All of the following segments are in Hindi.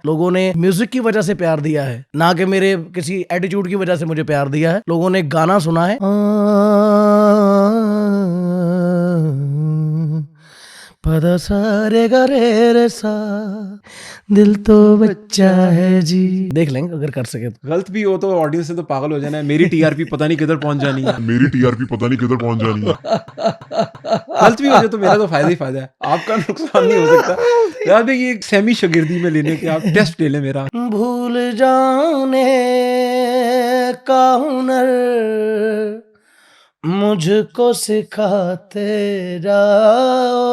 लोगों ने म्यूजिक की वजह से प्यार दिया है, ना कि मेरे किसी एटीट्यूड की वजह से मुझे प्यार दिया है। लोगों ने गाना सुना है, पदा सा रे गा रे रे सा, दिल तो बच्चा है जी। देख लेंगे अगर कर सके तो। गलत भी हो तो ऑडियंस ने तो पागल हो जाना है, मेरी टीआरपी पता नहीं किधर पहुंच जानी है। मेरी टीआरपी पता नहीं किधर पहुंच जानी है। गलत भी हो जाए तो मेरा तो फायदा ही फायदा है, आपका नुकसान नहीं हो सकता। यार ये सेमी शागिर्दी में लेने के आप टेस्ट ले लें मेरा। भूल जाने का हुनर मुझको सिखाते जाओ,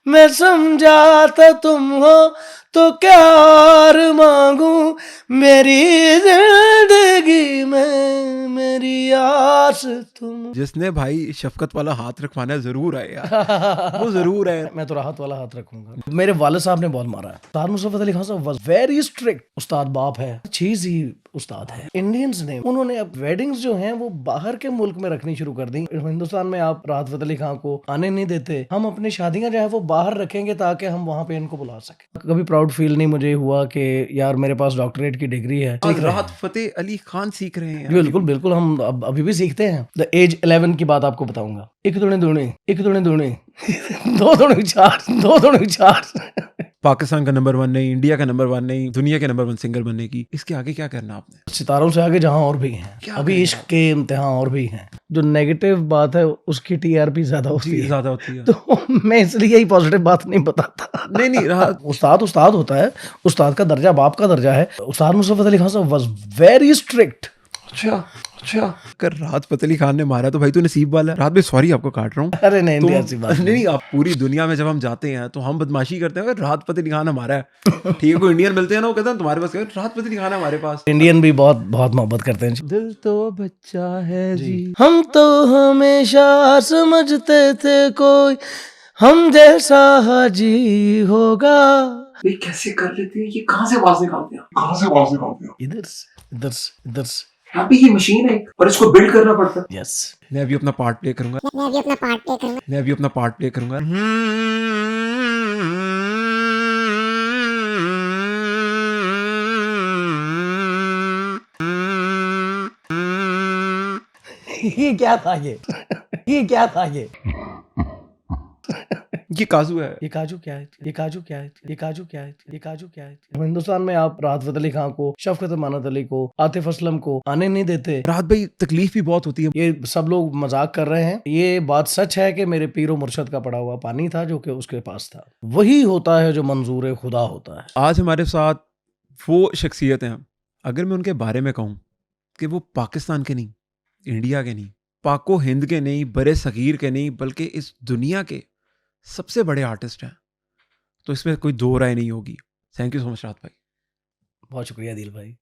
मैं समझाता तुम हो तो क्या और मांगू, मेरी जिंदगी में मेरी आस तुम। जिसने भाई शफकत वाला हाथ रखवाना है जरूर आए यार, वो जरूर है। मैं तो राहत वाला हाथ रखूंगा। मेरे वाले साहब ने बहुत मारा है। उस्ताद मुशर्रफ अली खान साहब वाज वेरी स्ट्रिक्ट। उस्ताद बाप है, चीज ही उस्ताद है। इंडियंस ने उन्होंने अब वेडिंग्स जो हैं वो बाहर के मुल्क में रखनी शुरू कर दी। हिंदुस्तान में आप राहत फतेह अली खान को आने नहीं देते, हम अपनी शादियां जो है वो बाहर रखेंगे ताकि हम वहां पे इनको बुला सके। कभी प्राउड फील नहीं मुझे हुआ कि यार मेरे पास डॉक्टरेट की डिग्री है। आज राहत फतेह अली खान सीख रहे हैं। बिल्कुल बिल्कुल, हम अभी भी सीखते हैं। द एज 11 की बात आपको बताऊंगा। एक दुणे दुणे, एक दुणे दुणे, दो दुणे चार, दो दुणे चार। पाकिस्तान का नंबर 1 नहीं, इंडिया का नंबर 1 नहीं, दुनिया के नंबर 1 सिंगल बनने की, इसके आगे क्या करना आपने? सितारों से आगे जहां और भी हैं, अभी इश्क के इम्तिहान और भी हैं। जो नेगेटिव बात है उसकी टीआरपी ज्यादा होती है, ज्यादा होती है। तो मैं इसलिए यही पॉजिटिव बात नहीं बताता। नहीं राहत, उस्ताद उस्ताद होता है, उस्ताद का दर्जा बाप का दर्जा है। उस्ताद मुशर्रफ अली खान साहब वाज वेरी स्ट्रिक्ट। अच्छा अगर राहत फतेह अली खान ने मारा तो भाई तू नसीब वाला है। राहत भाई सॉरी आपको काट रहा हूँ। अरे नहीं, तो ऐसी बात नहीं, आप पूरी दुनिया में जब हम जाते हैं तो हम बदमाशी करते हैं, अगर राहत फतेह अली खान हमारा है, ठीक है, कोई इंडियन मिलते हैं ना, वो कहते हैं तुम्हारे पास क्या है? राहत फतेह अली खान है हमारे पास। इंडियन भी बहुत बहुत मोहब्बत करते हैं। दिल तो बच्चा है जी, हम तो हमेशा समझते थे कोई हम जैसा हाजी होगा। ये कैसे कर लेते हैं? ये कहाँ से आवाज निकालते हैं? कहाँ से आवाज निकालते हैं? इधर से इधर से इधर से। यहाँ पे ये मशीन है और इसको बिल्ड करना पड़ता है। यस, मैं अभी अपना पार्ट प्ले करूंगा। ये क्या था ये क्या था ये काजू है। ये काजू क्या है? ये काजू क्या है? ये काजू क्या है? ये काजू क्या है? हिंदुस्तान में आप राहत फतेह अली खान को, शफकत अमानत अली को, आतिफ असलम को आने नहीं देते। राहत भाई तकलीफ भी बहुत होती है। ये सब लोग मजाक कर रहे हैं। ये बात सच है कि मेरे पीरो मुर्शद का पड़ा हुआ पानी था जो कि उसके पास था। वही होता है जो मंजूर खुदा होता है। आज हमारे साथ वो शख्सियत हैं, अगर मैं उनके बारे में कहूँ कि वो पाकिस्तान के नहीं, इंडिया के नहीं, पाको हिंद के नहीं, बड़े सगीर के नहीं, बल्कि इस दुनिया के सबसे बड़े आर्टिस्ट हैं, तो इसमें कोई दो राय नहीं होगी। थैंक यू सो मच राहत भाई। बहुत शुक्रिया दिल भाई।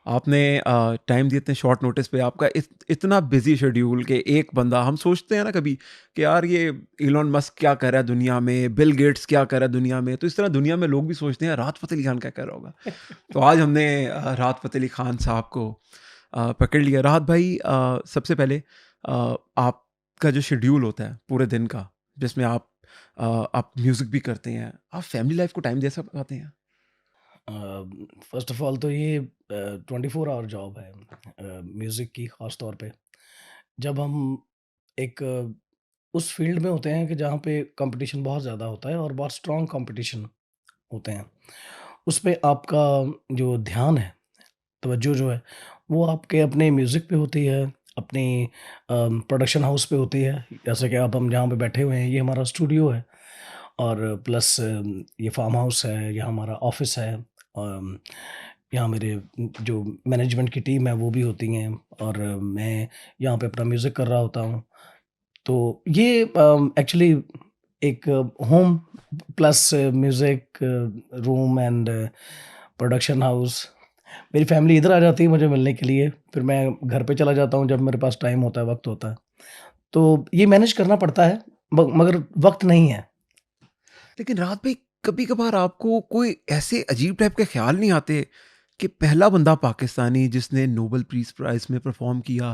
आपने टाइम दिए इतने शॉर्ट नोटिस पे। आपका इतना बिजी शेड्यूल के एक बंदा, हम सोचते हैं ना कभी कि यार ये इलॉन मस्क क्या कर रहा है दुनिया में, बिल गेट्स क्या कर रहा है दुनिया में, तो इस तरह दुनिया में लोग भी सोचते हैं राहत फतेह अली खान क्या कर रहा होगा। तो आज हमने राहत फतेह अली खान साहब को पकड़ लिया। राहत भाई, सबसे पहले आपका जो शेड्यूल होता है पूरे दिन का, जिसमें आप म्यूज़िक भी करते हैं, आप फैमिली लाइफ को टाइम दे पाते हैं? फर्स्ट ऑफ ऑल तो ये 24 आवर जॉब है म्यूज़िक की, ख़ास तौर पे जब हम एक उस फील्ड में होते हैं कि जहाँ पे कंपटीशन बहुत ज़्यादा होता है और बहुत स्ट्रॉन्ग कंपटीशन होते हैं। उस पे आपका जो ध्यान है, तवज्जो जो है, वो आपके अपने म्यूज़िक पे होती है, अपनी प्रोडक्शन हाउस पे होती है। जैसे कि अब हम जहाँ पे बैठे हुए हैं, ये हमारा स्टूडियो है और प्लस ये फार्म हाउस है, यहाँ हमारा ऑफ़िस है। यहाँ मेरे जो मैनेजमेंट की टीम है वो भी होती हैं और मैं यहाँ पे अपना म्यूज़िक कर रहा होता हूँ। तो ये एक्चुअली एक home plus music room and production house. मेरी फैमिली इधर आ जाती है मुझे मिलने के लिए, फिर मैं घर पे चला जाता हूँ जब मेरे पास टाइम होता है, वक़्त होता है। तो ये मैनेज करना पड़ता है मगर वक़्त नहीं है। लेकिन राहत भाई, कभी कभार आपको कोई ऐसे अजीब टाइप के ख्याल नहीं आते कि पहला बंदा पाकिस्तानी जिसने नोबेल पीस प्राइज में परफॉर्म किया,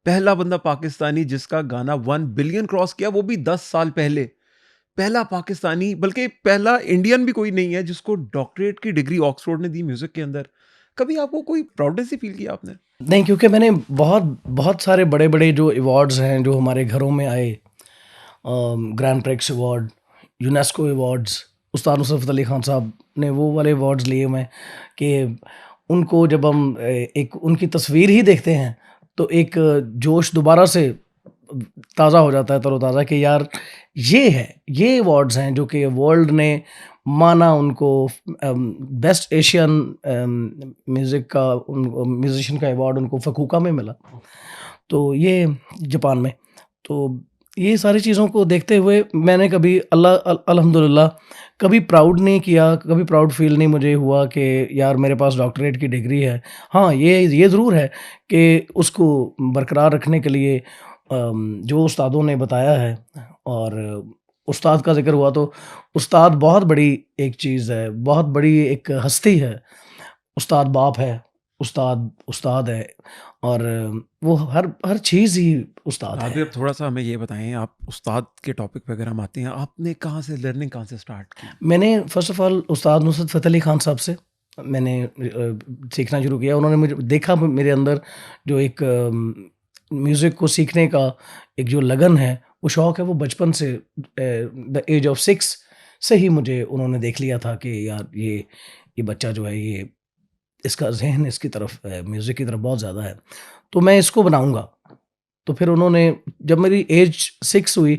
पहला बंदा पाकिस्तानी जिसका गाना 1 बिलियन क्रॉस किया, वो भी 10 साल पहले, पहला पाकिस्तानी बल्कि पहला इंडियन भी कोई नहीं है जिसको डॉक्टरेट की डिग्री ऑक्सफोर्ड ने दी म्यूज़िक के अंदर। कभी आपको कोई प्राउडनेस ही फ़ील किया आपने? नहीं, क्योंकि मैंने बहुत बहुत सारे बड़े-बड़े जो अवार्ड्स हैं, जो हमारे घरों में आए, grand prix award, UNESCO awards, उस्ताद नुसरत फ़तेह अली खान साहब ने वो वाले अवार्ड्स लिए हुए हैं कि उनको जब हम एक उनकी तस्वीर ही देखते हैं, तो एक जोश दोबारा से ताज़ा हो जाता है, तरोताज़ा, कि यार ये है, ये अवार्ड्स हैं जो कि वर्ल्ड ने माना उनको। बेस्ट एशियन म्यूज़िक का म्यूज़िशियन का अवार्ड उनको फकूका में मिला, तो ये जापान में। तो ये सारी चीज़ों को देखते हुए मैंने कभी अल्हम्दुलिल्लाह कभी प्राउड नहीं किया, कभी प्राउड फ़ील नहीं मुझे हुआ कि यार मेरे पास डॉक्टरेट की डिग्री है। हाँ, ये ज़रूर है कि उसको बरकरार रखने के लिए जो उस्तादों ने बताया है, और उस्ताद का ज़िक्र हुआ तो उस्ताद बहुत बड़ी एक चीज़ है, बहुत बड़ी एक हस्ती है। उस्ताद बाप है, उस्ताद उस्ताद है, और वो हर हर चीज़ ही उस्ताद अभी है। अब थोड़ा-सा हमें ये बताएँ, आप उस्ताद के टॉपिक पे अगर हम आते हैं, आपने कहाँ से लर्निंग कहाँ से स्टार्ट की? मैंने फ़र्स्ट ऑफ़ ऑल उस्ताद नुसरत फ़तेह अली खान साहब से मैंने सीखना शुरू किया। उन्होंने मुझे देखा मेरे अंदर जो एक म्यूज़िक को सीखने का एक जो लगन है, वो शौक़ है, वो बचपन से द एज ऑफ 6 से ही मुझे उन्होंने देख लिया था कि यार ये बच्चा जो है, ये इसका ज़हन इसकी तरफ म्यूज़िक की तरफ बहुत ज़्यादा है, तो मैं इसको बनाऊँगा। तो फिर उन्होंने जब मेरी एज 6 हुई,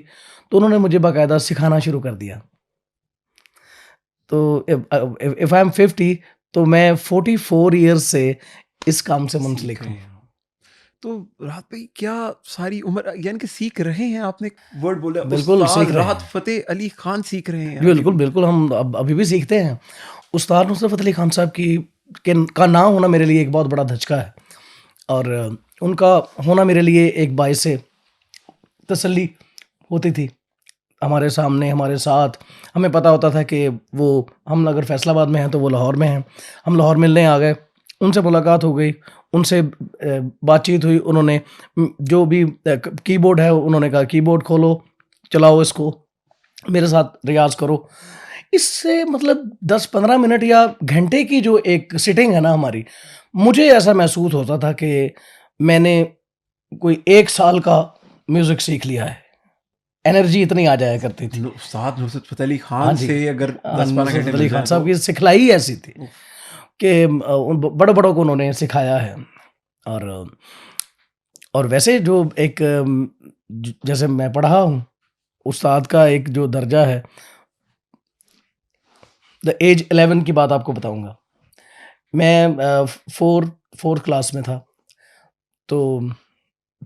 तो उन्होंने मुझे बाकायदा सिखाना शुरू कर दिया। तो इफ़ आई एम 50, तो मैं 44 इयर्स से इस काम से मुंसलिक सीख रहे हूँ। हैं। तो राहत भाई क्या सारी उम्र यानी कि सीख रहे हैं, आपने एक वर्ड बोला बिल्कुल सीख उस्ताद रहे राहत हैं। फ़तेह अली खान सीख रहे हैं अभी बिल्कुल, भी? बिल्कुल, हम अब अभी भी सीखते हैं। उस्ताद नुसरत फ़तेह अली खान साहब का ना होना मेरे लिए एक बहुत बड़ा धचका है, और उनका होना मेरे लिए एक बाइस तसल्ली होती थी। हमारे सामने, हमारे साथ, हमें पता होता था कि वो, हम अगर फैसलाबाद में हैं तो वो लाहौर में हैं। हम लाहौर मिलने आ गए, उनसे मुलाकात हो गई, उनसे बातचीत हुई। उन्होंने जो भी कीबोर्ड है, उन्होंने कहा कीबोर्ड खोलो, चलाओ इसको, मेरे साथ रियाज़ करो। इससे मतलब 10-15 मिनट या घंटे की जो एक सिटिंग है ना हमारी, मुझे ऐसा महसूस होता था कि मैंने कोई 1 साल का म्यूज़िक सीख लिया है। एनर्जी इतनी आ जाया करती थी। उस्ताद नुसरत फ़तेह अली हाँ खान जी। से अगर 10-12 नुसरत घंटे अली मिल खान जाएँ साहब तो की सिखलाई ही ऐसी थी उफ़! कि उन बड़ों-बड़ों को उन्होंने सिखाया है। और वैसे जो एक जैसे मैं पढ़ा हूँ, उस्ताद का एक जो दर्जा है, द एज 11 की बात आपको बताऊँगा। मैं 4th क्लास में था, तो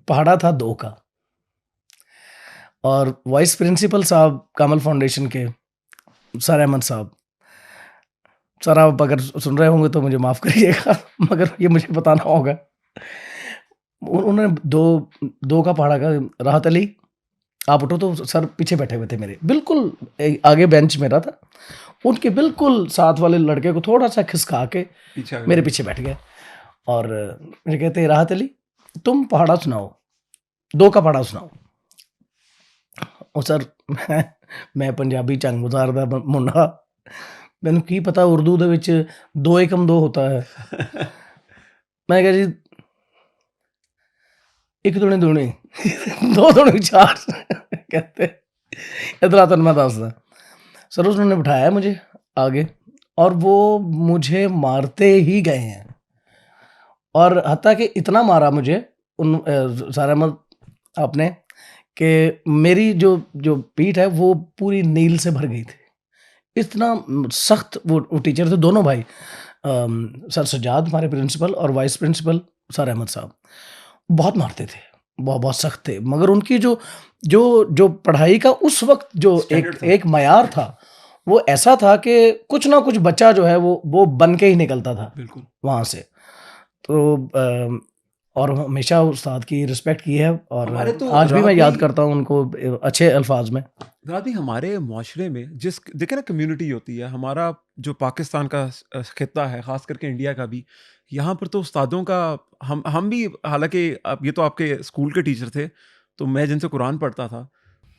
पहाड़ा था 2 का, और वाइस प्रिंसिपल साहब कामल फाउंडेशन के सर अहमद साहब, सर आप अगर सुन रहे होंगे तो मुझे माफ़ करिएगा, मगर ये मुझे बताना होगा। उन्होंने 2 का पहाड़ा का, राहत अली आप उठो, तो सर पीछे बैठे हुए थे मेरे, बिल्कुल आगे बेंच मेरा था। उनके बिल्कुल साथ वाले लड़के को थोड़ा-सा खिसका के पीछे आ मेरे गए। पीछे बैठ गए, और मुझे कहते, राहत अली तुम पहाड़ा सुनाओ, 2 का पहाड़ा सुनाओ। और सर मैं पंजाबी ਝੰਗ ਗੁਜ਼ਾਰ ਦਾ ਮੁੰਡਾ, ਮੈਨੂੰ ਕੀ ਪਤਾ ਉਰਦੂ ਦੇ ਵਿੱਚ 2 ਏਕਮ 2 होता है। मैं कहा जी 1 दूनी दूनी 2 दूनी 4 कहते इतना तो मैं दसदा। सर उन्होंने बिठाया मुझे आगे, और वो मुझे मारते ही गए हैं, और हत्ता कि इतना मारा मुझे सारा अहमद आपने, कि मेरी जो जो पीठ है वो पूरी नील से भर गई थी। इतना सख्त वो टीचर थे, दोनों भाई, सर सज्जाद हमारे प्रिंसिपल, और वाइस प्रिंसिपल सर अहमद साहब, बहुत मारते थे, बहुत बहुत सख्त थे। मगर उनकी जो जो जो पढ़ाई का उस वक्त जो स्टैंडर्ड एक था। एक मयार था, वो ऐसा था कि कुछ ना कुछ बच्चा जो है वो बन के ही निकलता था बिल्कुल। वहाँ से। तो और हमेशा उस्ताद की रिस्पेक्ट की है, और हमारे तो आज भी राहत मैं याद भाई करता हूँ उनको अच्छे अल्फाज में। राहत भाई हमारे मुआशरे में जिस देखिए ना कम्युनिटी होती है, हमारा जो पाकिस्तान का खित्ता है, ख़ास करके इंडिया का भी, यहाँ पर तो उस्तादों का हम भी हालाँकि अब ये तो आपके स्कूल के टीचर थे, तो मैं जिनसे कुरान पढ़ता था,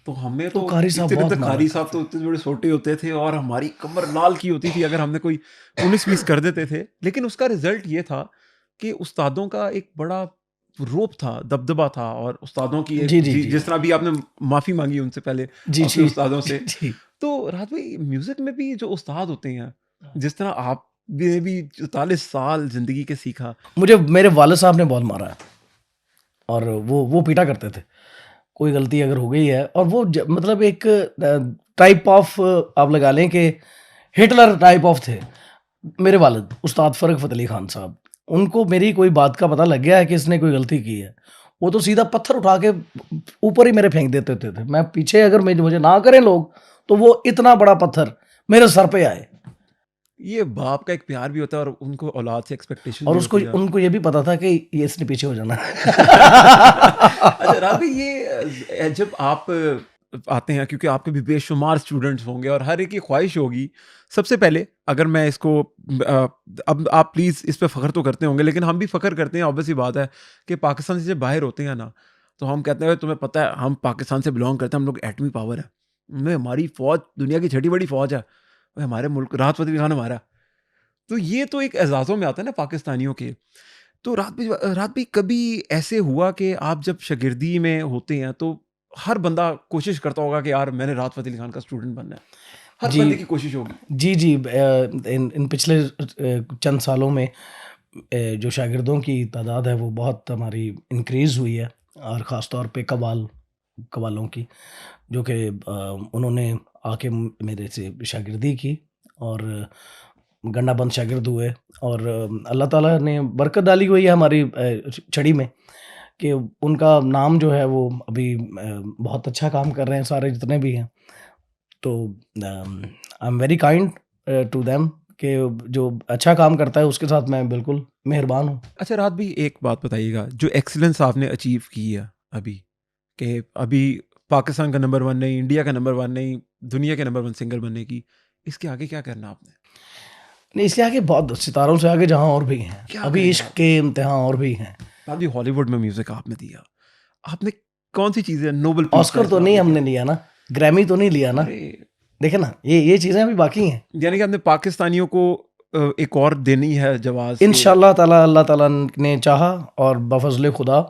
तो हमें तो तो कारी साहब इतने बहुत तक मारा कारी साहब तो इतने बड़े छोटे होते थे और हमारी कमर लाल की होती थी अगर हमने कोई 19-20 कर देते थे। लेकिन उसका रिज़ल्ट ये था कि उस्तादों का एक बड़ा रोब था, दबदबा था और उस्तादों की एक जी, जी, जी जी। जिस तरह अभी आपने माफ़ी माँगी उनसे पहले जी, अपने जी। उस्तादों जी, से, जी। तो राहत भाई म्यूज़िक में भी जो उस्ताद होते हैं, जिस तरह आपने भी 44 साल ज़िंदगी के सीखा। मुझे मेरे वालिद साहब ने बहुत मारा है और वो पीटा करते थे। कोई गलती अगर हो गई है और वो मतलब एक टाइप ऑफ आप लगा लें कि हिटलर टाइप ऑफ थे मेरे वालिद उस्ताद फ़र्रुख फ़तेह अली खान साहब। उनको मेरी कोई बात का पता लग गया है कि इसने कोई गलती की है, वो तो सीधा पत्थर उठा के ऊपर ही मेरे फेंक देते थे। मैं पीछे अगर मुझे ना करें लोग, तो वो इतना बड़ा पत्थर मेरे सर पे आए ये बाप का एक प्यार भी होता है और उनको औलाद से एक्सपेक्टेशन और भी उसको होती है। उनको ये भी पता था कि ये इसने पीछे हो जाना है। अच्छा रात भाई ये जब आप आते हैं क्योंकि आपके भी बेशुमार स्टूडेंट्स होंगे और हर एक की ख्वाहिश होगी सबसे पहले अगर मैं इसको अब आप प्लीज़ इस पे फ़ख्र तो करते होंगे लेकिन हम भी फ़ख्र करते हैं ऑब्वियस सी बात है कि पाकिस्तान से जब बाहर होते हैं ना तो हम कहते हैं तुम्हें पता है हम पाकिस्तान से बिलोंग करते हैं हम लोग एटमी पावर है हमारी फ़ौज दुनिया की छठी बड़ी फ़ौज है हमारे मुल्क राहत फ़तेह अली खान हमारा तो ये तो एक एजाज़ों में आता है ना पाकिस्तानियों के तो रात भी कभी ऐसे हुआ कि आप जब शागिर्दी में होते हैं तो हर बंदा कोशिश करता होगा कि यार मैंने राहत फ़तेह अली खान का स्टूडेंट बनना है। हर जी, बंदे की कोशिश होगी। जी, जी। इन इन पिछले चंद सालों में जो शागिर्दों की तादाद है वो बहुत हमारी इंक्रीज़ हुई है और ख़ास तौर पे कव्वालों की जो कि उन्होंने आके मेरे से शागिर्दी की और गन्नाबंद शागिर्द हुए और अल्लाह ताला ने बरकत डाली हुई है हमारी छड़ी में कि उनका नाम जो है वो अभी बहुत अच्छा काम कर रहे हैं सारे जितने भी हैं। तो I am very kind to them कि जो अच्छा काम करता है उसके साथ मैं बिल्कुल मेहरबान हूँ। अच्छा रात भी एक बात बताइएगा जो एक्सीलेंस आपने अचीव की है अभी कि अभी पाकिस्तान का नंबर 1 नहीं, इंडिया का नंबर 1 नहीं, दुनिया के नंबर 1 सिंगर बनने की, इसके आगे क्या करना आपने? नहीं, इसके आगे बहुत सितारों से आगे जहाँ और भी हैं। क्या अभी करेंगे इश्क आप? के इम्तिहान और भी हैं। अभी हॉलीवुड में म्यूज़िक आपने दिया। आपने कौन-सी चीज़ें नोबेल पीस ऑस्कर प्राइज़ तो में नहीं आपने हमने क्या? लिया ना, ग्रैमी तो नहीं लिया ना। अरे! देखे ना, ये चीज़ें अभी बाकी हैं। यानी कि आपने पाकिस्तानियों को एक और देनी है जवाज़ के इंशाअल्लाह ताला अल्लाह ताला ने चाहा और बफ़ज़्ल खुदा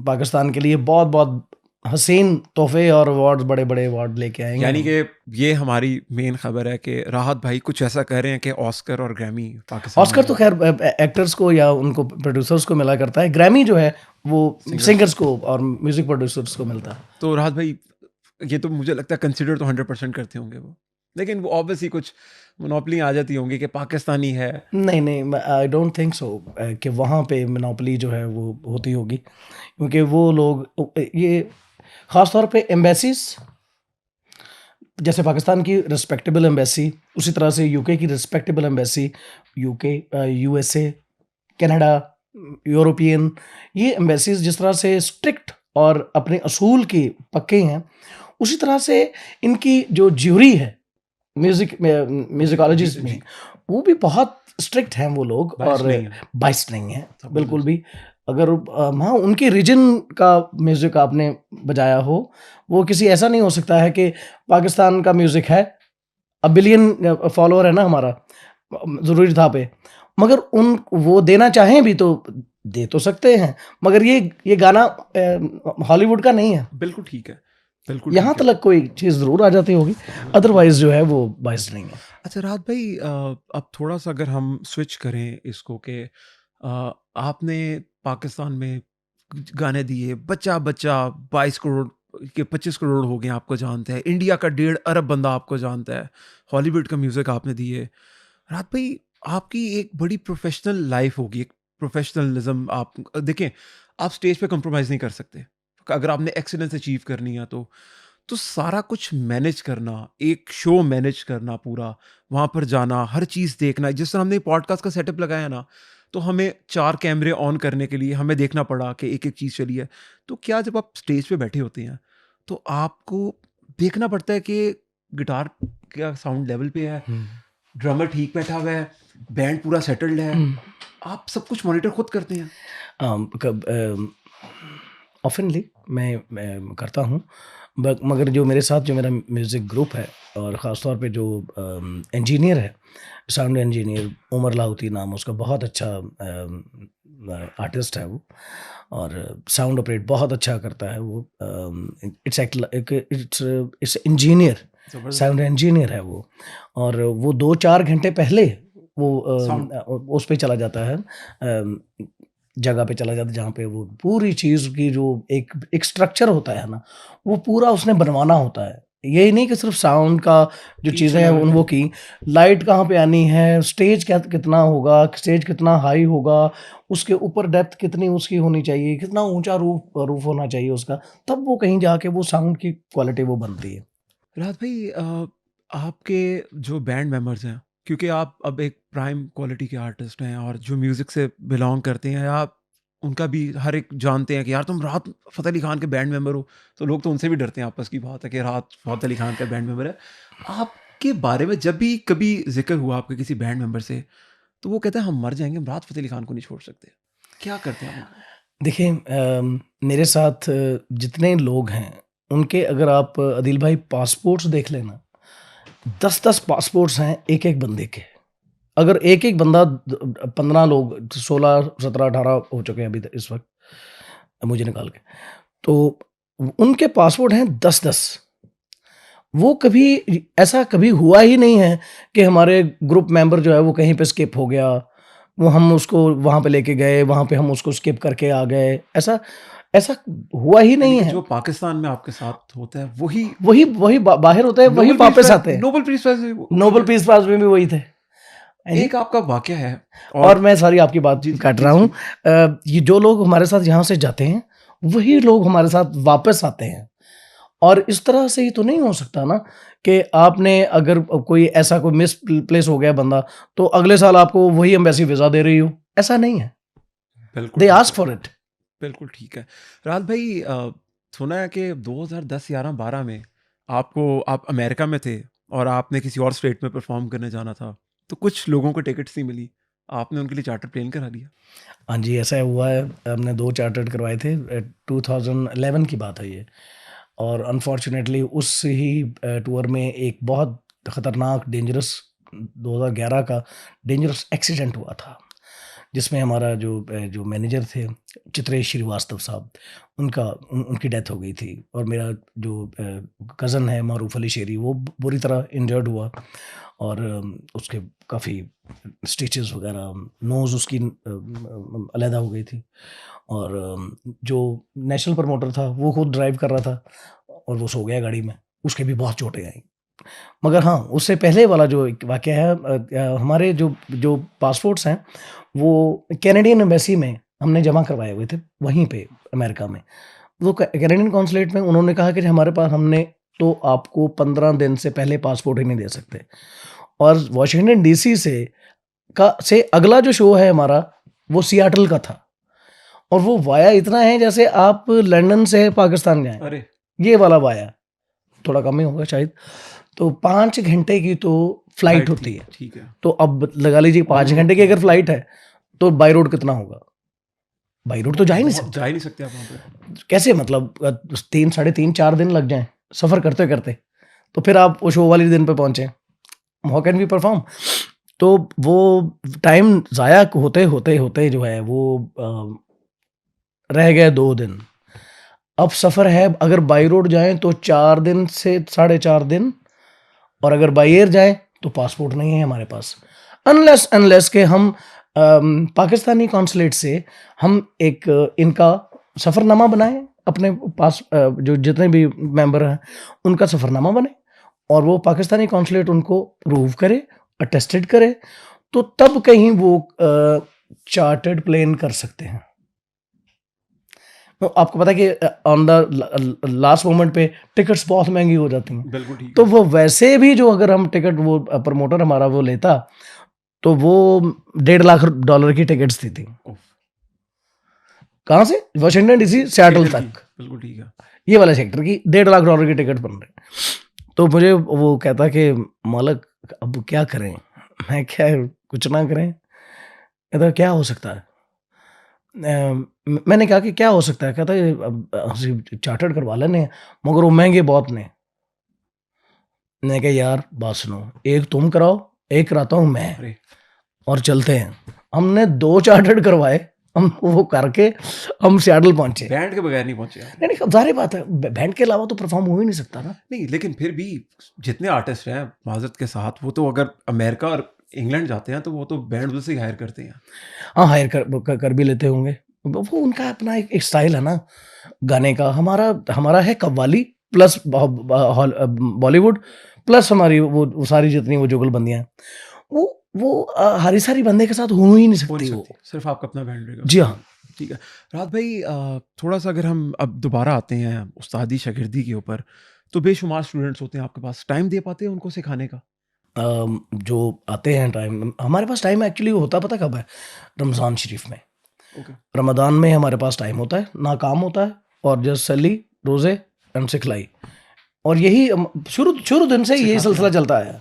पाकिस्तान के लिए बहुत-बहुत हसीन तोहफ़े और अवार्ड्स बड़े-बड़े अवार्ड लेके आएँगे यानी हम। कि ये हमारी मेन खबर है कि राहत भाई कुछ ऐसा कह रहे हैं कि ऑस्कर और ग्रैमी पाकिस्तान ऑस्कर में तो ख़ैर एक्टर्स को या उनको प्रोड्यूसर्स को मिला करता है। ग्रैमी जो है वो सिंगर्स सिंगर्स को और म्यूज़िक प्रोड्यूसर्स को मिलता है। तो राहत भाई ये तो मुझे लगता है कंसीडर तो 100% करते होंगे वो। लेकिन वो ऑब्वियसली कुछ मोनोपोली आ जाती होंगी कि पाकिस्तानी है। नहीं, नहीं, आई डोंट थिंक सो कि वहाँ पे मोनोपोली जो है वो होती होगी। क्योंकि वो लोग ये ख़ास तौर पे एम्बेसीज़ जैसे पाकिस्तान की रिस्पेक्टेबल एम्बेसी, उसी तरह से यूके की respectable embassy, UK USA, Canada, European, ये एम्बेसीज़ जिस तरह से स्ट्रिक्ट और अपने असूल के पक्के हैं, उसी तरह से इनकी जो ज्यूरी है जी, जी, म्यूज़िकोलॉजिस्ट में, जी। वो भी बहुत स्ट्रिक्ट हैं वो लोग बायस्ड और नहीं है। बायस्ड नहीं हैं, बिल्कुल ज़बरदस्त। भी। अगर हाँ, उनके रीजन का म्यूज़िक आपने बजाया हो, वो किसी ऐसा नहीं हो सकता है कि पाकिस्तान का म्यूज़िक है, अब बिलियन फॉलोअर है ना हमारा ज़रूरी था पे, मगर उन वो देना चाहें भी तो दे तो सकते हैं, मगर ये गाना हॉलीवुड का नहीं है। बिल्कुल ठीक है। बिल्कुल यहाँ ठीक है। तलक कोई चीज़ ज़रूर आ जाती होगी, अदरवाइज़ जो है वो बायस्ड नहीं है। अच्छा राहत भाई अब थोड़ा-सा अगर हम स्विच करें इसको कि आपने पाकिस्तान में गाने दिए, बच्चा-बच्चा 22 करोड़ के 25 करोड़ हो गए आपको जानते हैं, इंडिया का 1.5 अरब बंदा आपको जानता है, हॉलीवुड का म्यूज़िक आपने दिए। राहत भाई आपकी एक बड़ी प्रोफ़ेशनल लाइफ़ होगी, एक प्रोफ़ेशनलिज़्म आप देखें, आप स्टेज पे कॉम्प्रोमाइज़ नहीं कर सकते। अगर आपने एक्सीलेंस अचीव करनी है तो सारा कुछ मैनेज करना, एक शो मैनेज करना पूरा, वहाँ पर जाना, हर चीज़ देखना। जिस तरह हमने पॉडकास्ट का सेटअप लगाया ना, तो हमें 4 कैमरे ऑन करने के लिए हमें देखना पड़ा कि एक-एक चीज़ चली है। तो क्या जब आप स्टेज पे बैठे होते हैं, तो आपको देखना पड़ता है कि गिटार क्या साउंड लेवल पे है, हुँ। ड्रमर ठीक बैठा हुआ है, बैंड पूरा सेटल्ड है, आप सब कुछ मॉनिटर खुद करते हैं? कब ऑफ़नली मैं करता हूँ, मगर जो मेरे साथ जो मेरा म्यूज़िक ग्रुप है और ख़ास तौर पे जो इंजीनियर है, साउंड इंजीनियर उमर लाहौती नाम उसका, बहुत अच्छा आर्टिस्ट है वो, और साउंड ऑपरेट बहुत अच्छा करता है वो। इट्स इंजीनियर, ज़बरदस्त। साउंड इंजीनियर है वो। और वो 2-4 घंटे पहले वो साउंड उस पे चला जाता है, जगह पे चला जाता है जहाँ पे वो पूरी चीज़ की जो एक स्ट्रक्चर होता है ना, वो पूरा उसने बनवाना होता है। यही नहीं कि सिर्फ साउंड का जो ईच चीज़ें एंड हैं उन वो एवरीथिंग। की, लाइट कहाँ पे आनी है, स्टेज क्या कितना होगा, स्टेज कितना हाई होगा, उसके ऊपर डेप्थ कितनी उसकी होनी चाहिए, कितना ऊँचा रूफ रूफ होना चाहिए उसका, तब वो कहीं जाके वो साउंड की क्वालिटी वो बनती है। राहत भाई, आपके जो बैंड मेंबर्स हैं, क्योंकि आप अब एक प्राइम क्वालिटी के आर्टिस्ट हैं और जो म्यूज़िक से बिलॉन्ग करते हैं, आप उनका भी हर एक जानते हैं कि यार तुम राहत फ़तेह अली खान के बैंड मेंबर हो, तो लोग तो उनसे भी डरते हैं, आपस की बात है कि राहत फ़तेह अली खान का बैंड मेंबर है। आपके बारे में जब भी कभी ज़िक्र हुआ आपके किसी बैंड मेंबर से, तो वो कहते हैं हम मर जाएँगे, हम राहत फ़तेह अली खान को नहीं छोड़ सकते। क्या करते हैं आप उनके लिए? देखिए, मेरे साथ जितने लोग हैं, उनके अगर आप अदिल भाई पासपोर्ट्स देख लेना, 10-10 पासपोर्ट्स हैं एक-एक बंदे के। अगर एक-एक बंदा 15 लोग, 16, 17, 18 हो चुके हैं अभी तक इस वक़्त मुझे निकाल के। तो उनके पासपोर्ट हैं 10-10। वो कभी ऐसा कभी हुआ ही नहीं है कि हमारे ग्रुप मेंबर जो है वो कहीं पे स्किप हो गया, वो हम उसको वहाँ पे लेके गए, वहाँ पे हम उसको स्किप करके आ गए, ऐसा ऐसा हुआ ही यानी नहीं कि है। जो पाकिस्तान में आपके साथ होता है, वही वही वही बाहर होते हैं, वही वापस आते हैं। नोबेल पीस प्राइज़ वही नोबेल है। पीस प्राइज़ में भी वही थे। हैं जी? एक आपका वाक़या है और और मैं सॉरी आपकी बात जी, जी, काट रहा प्लीज़, हूँ। प्लीज़। ये जो लोग हमारे साथ यहाँ से जाते हैं, वही लोग हमारे साथ वापस आते हैं। और इस तरह से ही तो नहीं हो सकता ना कि आपने अगर कोई ऐसा कोई मिसप्लेस हो गया बंदा, तो अगले साल आपको वही एम्बेसी वीज़ा दे रही हो, ऐसा नहीं है। बिल्कुल दे ठीक आस्क है, फॉर इट। बिल्कुल ठीक है। राहत भाई, सुना है कि 2010, 11, 12 में आपको आप अमेरिका में थे और आपने किसी और स्टेट में परफ़ॉर्म करने जाना था, तो कुछ लोगों को टिकट्स नहीं मिली, आपने उनके लिए चार्टर प्लेन करा दिया। हाँ जी, ऐसा हुआ है। हमने 2 चार्टर्ड करवाए थे, 2011 की बात है ये। और अनफॉर्च्यूनेटली उस ही टूर में एक बहुत खतरनाक डेंजरस 2011 का डेंजरस एक्सीडेंट हुआ था, जिसमें हमारा जो मैनेजर थे चित्रेश श्रीवास्तव साहब, उनकी डेथ हो गई थी। और मेरा जो कज़न है मारूफ अली शेरी, वो बुरी तरह इंजर्ड हुआ। और उसके काफ़ी स्टिचेस वगैरह, नोज़ उसकी अलहदा हो गई थी। और जो नेशनल प्रमोटर था वो खुद ड्राइव कर रहा था और वो सो गया गाड़ी में, उसके भी बहुत चोटें आई। मगर हाँ, उससे पहले वाला जो एक वाक़या है, हमारे जो जो पासपोर्ट्स हैं, वो कैनेडियन एम्बेसी में हमने जमा करवाए हुए थे, वहीं पे अमेरिका में। वो कैनेडियन कॉन्सुलेट में उन्होंने कहा कि हमारे पास, हमने तो आपको 15 दिन से पहले पासपोर्ट ही नहीं दे सकते। और वॉशिंगटन डीसी से अगला जो शो है हमारा, वो सियाटल का था। और वो वाया इतना है जैसे आप लंदन से पाकिस्तान जाएँ, अरे! ये वाला वाया, थोड़ा कम ही होगा शायद। तो 5 घंटे की तो फ्लाइट फ्लाइट होती थी, है। ठीक है। तो अब लगा लीजिए 5 ऑन रोड घंटे की था। अगर फ्लाइट है, तो बाय रोड कितना होगा? बाय रोड तो जा ही नहीं बहुत सकते। जा ही नहीं सकते आप वहाँ पे। कैसे, मतलब 3 साढ़े 3 4 दिन लग जाएँ सफ़र करते-करते। तो फिर आप वो शो वाले दिन पे पहुँचे। How can we perform? तो वो टाइम ज़ाया होते जो है वो रह गए 2 दिन। अब सफ़र है, अगर बाय रोड जाएँ तो 4 दिन से साढ़े 4 दिन, और अगर बाय एयर जाएँ तो पासपोर्ट नहीं है हमारे पास। अनलेस के हम पाकिस्तानी कॉन्सुलेट से हम एक इनका सफ़रनामा बनाएँ, अपने पास जो जितने भी मेंबर हैं, उनका सफ़रनामा बने, और वो पाकिस्तानी कॉन्सुलेट उनको प्रूव करे, अटेस्टेड करे, तो तब कहीं वो चार्टर्ड प्लेन कर सकते हैं। तो आपको पता है कि ऑन द लास्ट मोमेंट पे टिकट्स बहुत महँगी हो जाती हैं। बिल्कुल ठीक तो है। वो वैसे भी जो अगर हम टिकट वो प्रमोटर हमारा वो लेता, तो वो $1.5 लाख की टिकट्स थी। उफ़! कहाँ से? वाशिंगटन डीसी सिएटल सिएटल की, तक। बिल्कुल ठीक है। ये वाले सेक्टर की $1.5 लाख की टिकट बन रहे। तो मुझे वो कहता कि मालिक अब क्या करें? मैं क्या, कुछ ना करें? कहता क्या हो सकता है? मैंने कहा कि क्या हो सकता है? कहता है ਅਸੀਂ ਚਾਰਟਰਡ ਕਰਵਾ ਲੈਂਦੇ हैं मगर वो महंगे बहुत ने। मैंने कहा यार बात सुनो, एक तुम कराओ, एक कराता हूँ मैं अरे और चलते हैं। हमने 2 चार्टर्ड करवाए, हम वो करके हम सियाटल पहुँचे। बैंड के बगैर नहीं पहुंचे आप। नहीं, नहीं, ज़ाहिर बात है, बैंड के अलावा तो परफॉर्म हो ही नहीं सकता ना। नहीं, लेकिन फिर भी जितने आर्टिस्ट हैं माज़रत के साथ, वो तो अगर अमेरिका और इंग्लैंड जाते हैं तो वो तो बैंड से ही हायर करते हैं। हाँ, हायर कर भी लेते होंगे। वो उनका अपना एक स्टाइल है ना गाने का। हमारा हमारा है कव्वाली प्लस बॉलीवुड प्लस हमारी वो सारी जितनी वो जुगलबंदियाँ हैं। वो हारी सारी बंदे के साथ हो ही नहीं हो सकती नहीं वो। सकती, सिर्फ आपका अपना बैंड रहेगा। जी हाँ। ठीक है। राहत भाई, थोड़ा-सा अगर हम अब दोबारा आते हैं उस्तादी शागिर्दी के ऊपर, तो बेशुमार स्टूडेंट्स होते हैं आपके पास, टाइम दे पाते हैं उनको सिखाने का? जो आते हैं टाइम, हमारे पास टाइम एक्चुअली होता पता कब है? रमज़ान शरीफ में। ओके। रमज़ान में हमारे पास टाइम होता है, ना काम होता है और जस्ट सैली, रोज़े एंड सिखलाई। और यही शुरू शुरू दिन से यही सिखाते सिलसिला हैं। चलता आया है।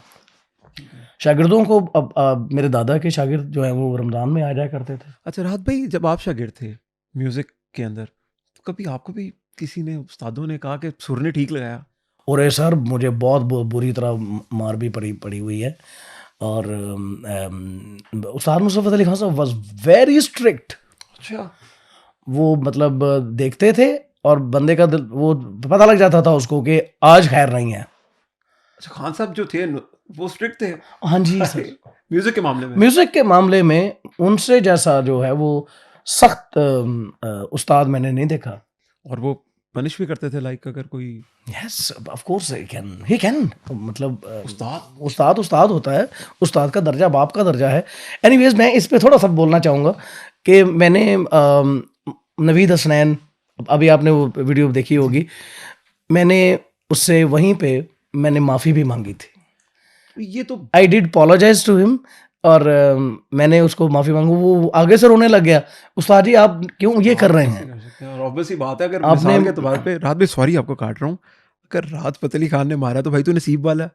ठीक है। शागिर्दों को अब मेरे दादा के शागिर्द जो हैं वो रमज़ान में आ जाया करते थे। अच्छा राहत भाई, जब आप शागिर्द थे म्यूज़िक के अंदर, तो कभी आपको भी किसी ने, उस्तादों ने कहा कि सुर ने ठीक लगाया? और ये सर मुझे बहुत बुरी तरह मार भी पड़ी पड़ी हुई है। और उस्ताद मुस्तफ़ा अली खान साहब वाज़ वेरी स्ट्रिक्ट। अच्छा। वो मतलब देखते थे और बंदे का दिल, वो पता लग जाता था उसको कि आज खैर नहीं है। अच्छा, खान साहब जो थे वो स्ट्रिक्ट थे? हाँ जी अरे! सर। म्यूज़िक के मामले में? म्यूज़िक के मामले में उनसे जैसा जो है वो सख्त उस्ताद मैंने नहीं देखा। और वो पनिश भी करते थे, लाइक अगर कोई yes of course he can मतलब उस्ताद? उस्ताद होता है। उस्ताद का दर्जा बाप का दर्जा है। एनीवेज मैं इस पे थोड़ा सा बोलना चाहूँगा कि मैंने नवीद हसनैन, अभी आपने वो वीडियो देखी जी। होगी, मैंने उससे वहीं पे मैंने माफ़ी भी मांगी थी। ये तो I did apologise to him और मैंने उसको माफ़ी मांगी। वो आगे से रोने लग गया, उस्ताद जी आप क्यों ये कर आप रहे कैसे हैं? कर सकते हैं? और ऑब्वियस सी बात है, अगर आपने मिसाल के तौर पे, राहत भाई सॉरी आपको काट रहा हूँ, अगर राहत फ़तेह अली खान ने मारा तो भाई तू नसीब वाला है।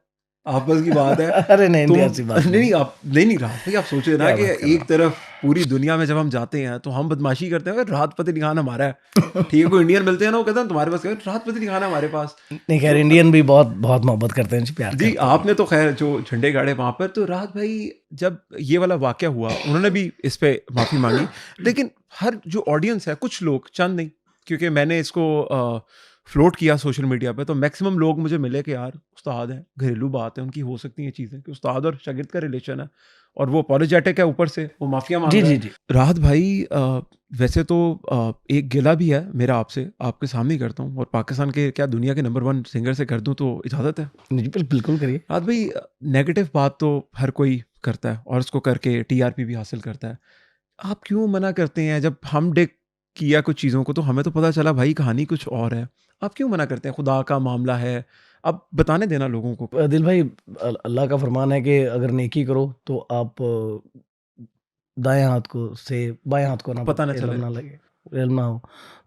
आपस की बात है। अरे नहीं, तुम ऐसी बात नहीं, नहीं। नहीं आप नहीं, नहीं राहत भाई, आप सोचिए ना क्या कि बात कर रहे एक तरफ पूरी दुनिया में जब हम जाते हैं तो हम बदमाशी करते हैं, अगर राहत फ़तेह अली खान हमारा है, ठीक है, कोई इंडियन मिलते हैं ना, वो कहते हैं तुम्हारे पास क्या है? राहत फ़तेह अली खान है हमारे पास। नहीं, खैर तो इंडियन भी बहुत बहुत मोहब्बत करते हैं जी, प्यार जी, करते हैं। आपने तो ख़ैर जो झंडे गाड़े वहाँ पर, तो राहत भाई जब ये वाला वाक़या हुआ, उन्होंने भी इस पे माफ़ी माँगी। लेकिन हर जो ऑडियंस है, कुछ लोग, चंद नहीं, क्योंकि मैंने इसको फ्लोट किया सोशल मीडिया पे, तो मैक्सिमम लोग मुझे मिले कि यार उस्ताद हैं, घरेलू बात है, उनकी हो सकती हैं चीज़ें, कि उस्ताद और शागिर्द का रिलेशन है और वो अपोलोजेटिक है, ऊपर से वो माफ़िया माँग जी, रहा जी, है। जी। राहत भाई, वैसे तो एक गिला भी है मेरा आपसे, आपके सामने ही करता हूँ, और पाकिस्तान के क्या दुनिया के नंबर 1 सिंगर से कर दूँ तो इजाज़त है? जी, बिल्कुल करिए। राहत भाई, नेगेटिव बात तो हर कोई करता है और उसको करके टीआरपी भी हासिल करता है। आप क्यों मना करते हैं? जब हम डिग किया कुछ चीज़ों को तो हमें तो पता चला भाई कहानी कुछ और है। आप क्यों मना करते हैं? खुदा का मामला है, आप बताने देना लोगों को। दिल भाई, अल्लाह का फरमान है कि अगर नेकी करो तो आप दाएँ हाथ को से बाएँ हाथ को ना पता ना इल्म चले। ना लगे, इल्म ना हो।